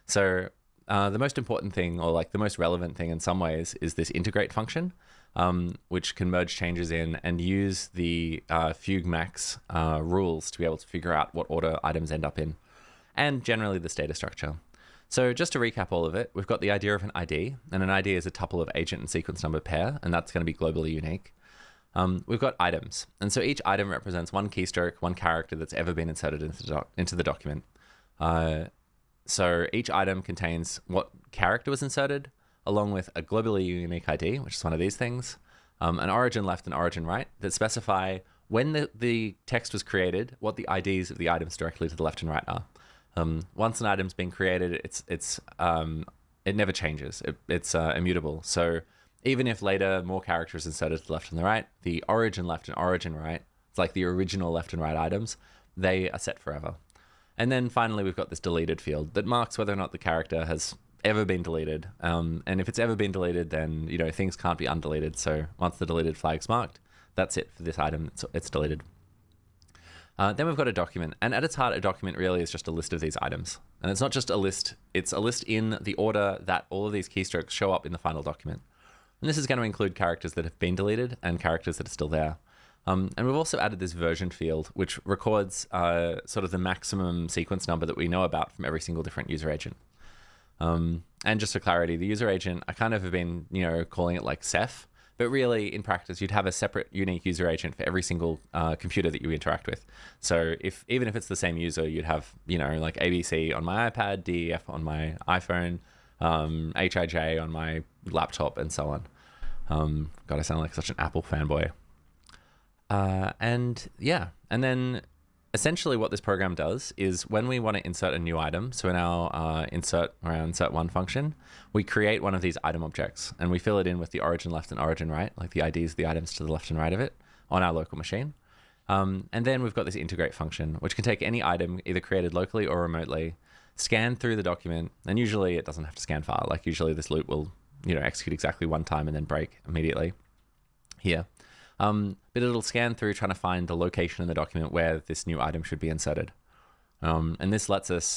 So the most important thing, or like the most relevant thing in some ways, is this integrate function, which can merge changes in and use the FugueMax rules to be able to figure out what order items end up in, and generally this data structure. So just to recap all of it, we've got the idea of an ID, and an ID is a tuple of agent and sequence number pair, and that's going to be globally unique. We've got items, and so each item represents one keystroke, one character that's ever been inserted into the document. So each item contains what character was inserted, along with a globally unique ID, which is one of these things, an origin left and origin right, that specify when the text was created, what the IDs of the items directly to the left and right are. Once an item's been created, it never changes. It's immutable. So even if later more characters inserted to the left and the right, the origin left and origin right, it's like the original left and right items, they are set forever. And then finally, we've got this deleted field that marks whether or not the character has ever been deleted. And if it's ever been deleted, then things can't be undeleted. So once the deleted flag's marked, that's it for this item. It's deleted. Then we've got a document, and at its heart, a document really is just a list of these items. And it's not just a list, it's a list in the order that all of these keystrokes show up in the final document. And this is going to include characters that have been deleted and characters that are still there. And we've also added this version field, which records sort of the maximum sequence number that we know about from every single different user agent. And just for clarity, the user agent, I kind of have been, calling it like Ceph, but really in practice, you'd have a separate unique user agent for every single computer that you interact with. So even if it's the same user, you'd have, like ABC on my iPad, DEF on my iPhone, HIJ on my laptop, and so on. God, I sound like such an Apple fanboy. And then essentially what this program does is when we want to insert a new item, so in our insert one function, we create one of these item objects and we fill it in with the origin left and origin right, like the IDs of the items to the left and right of it on our local machine. And then we've got this integrate function, which can take any item either created locally or remotely, scan through the document, and usually it doesn't have to scan far. Like usually this loop will, execute exactly one time and then break immediately here. But it'll scan through trying to find the location in the document where this new item should be inserted. And this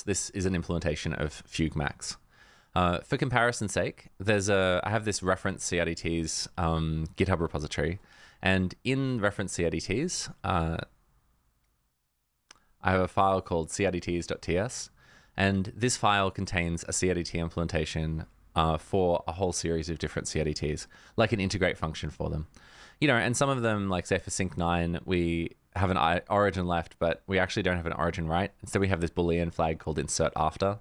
is an implementation of FugueMax. For comparison's sake, I have this reference CRDTs GitHub repository, and in reference CRDTs, I have a file called CRDTs.ts, and this file contains a CRDT implementation for a whole series of different CRDTs, like an integrate function for them. And some of them, like say for sync9, we have an origin left, but we actually don't have an origin right. Instead, we have this Boolean flag called insert after.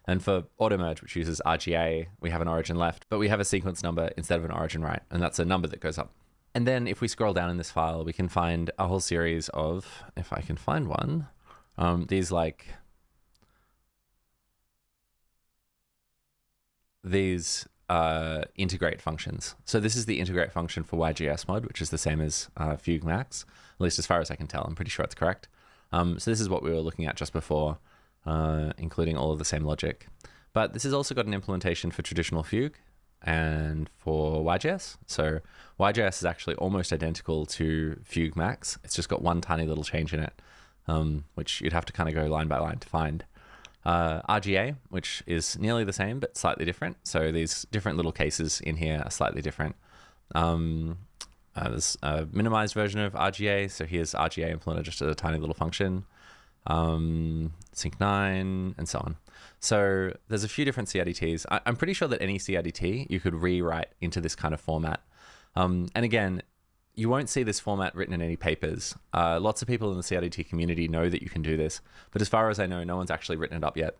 And for auto merge, which uses RGA, we have an origin left, but we have a sequence number instead of an origin right. And that's a number that goes up. And then if we scroll down in this file, we can find a whole series of, if I can find one, these integrate functions. So this is the integrate function for YGS mod, which is the same as FugueMax, at least as far as I can tell. I'm pretty sure it's correct. So this is what we were looking at just before, including all of the same logic. But this has also got an implementation for traditional Fugue and for YGS. So YGS is actually almost identical to FugueMax. It's just got one tiny little change in it, which you'd have to kind of go line by line to find. RGA, which is nearly the same but slightly different. So these different little cases in here are slightly different. There's a minimized version of RGA. So here's RGA implemented just as a tiny little function. sync9, and so on. So there's a few different CRDTs. I'm pretty sure that any CRDT you could rewrite into this kind of format. And again, you won't see this format written in any papers. Lots of people in the CRDT community know that you can do this, but as far as I know, no one's actually written it up yet.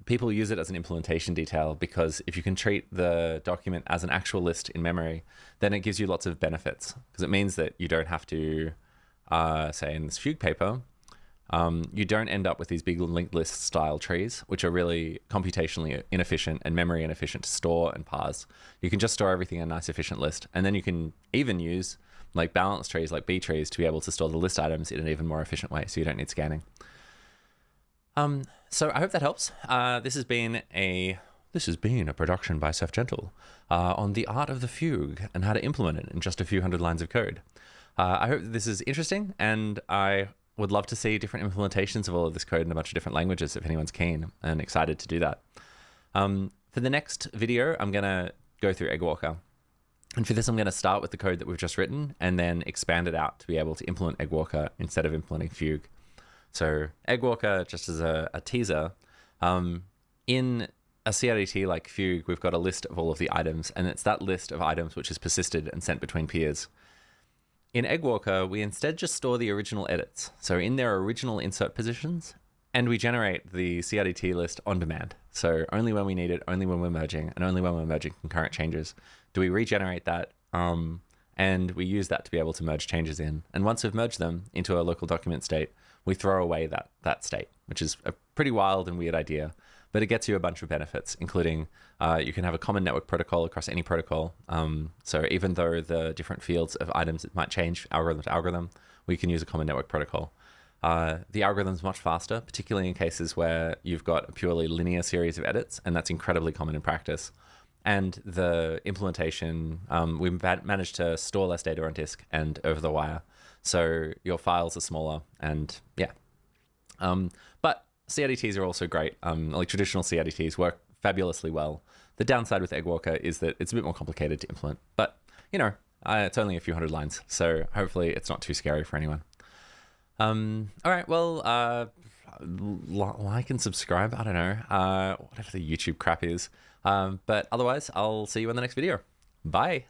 People use it as an implementation detail because if you can treat the document as an actual list in memory, then it gives you lots of benefits, because it means that you don't have to, say in this Fugue paper, you don't end up with these big linked list style trees, which are really computationally inefficient and memory inefficient to store and parse. You can just store everything in a nice efficient list. And then you can even use like balanced trees, like B trees, to be able to store the list items in an even more efficient way. So you don't need scanning. So I hope that helps. This has been a production by Seth Gentle on the art of the Fugue and how to implement it in just a few hundred lines of code. I hope this is interesting, and I would love to see different implementations of all of this code in a bunch of different languages if anyone's keen and excited to do that. For the next video, I'm going to go through Eggwalker. And for this, I'm going to start with the code that we've just written and then expand it out to be able to implement Eggwalker instead of implementing Fugue. So Eggwalker, just as a teaser, in a CRDT like Fugue, we've got a list of all of the items, and it's that list of items which is persisted and sent between peers. In Eggwalker, we instead just store the original edits, so in their original insert positions, and we generate the CRDT list on demand. So only when we need it, only when we're merging, and only when we're merging concurrent changes, do we regenerate that, and we use that to be able to merge changes in. And once we've merged them into a local document state, we throw away that state, which is a pretty wild and weird idea, but it gets you a bunch of benefits, including you can have a common network protocol across any protocol. So even though the different fields of items might change algorithm to algorithm, we can use a common network protocol. The algorithm's much faster, particularly in cases where you've got a purely linear series of edits, and that's incredibly common in practice. And the implementation, we managed to store less data on disk and over the wire. So your files are smaller, and yeah. But CRDTs are also great. Like traditional CRDTs work fabulously well. The downside with Eggwalker is that it's a bit more complicated to implement, but you know, it's only a few hundred lines, so hopefully it's not too scary for anyone. All right, well, like and subscribe. I don't know, whatever the YouTube crap is. But otherwise, I'll see you in the next video. Bye.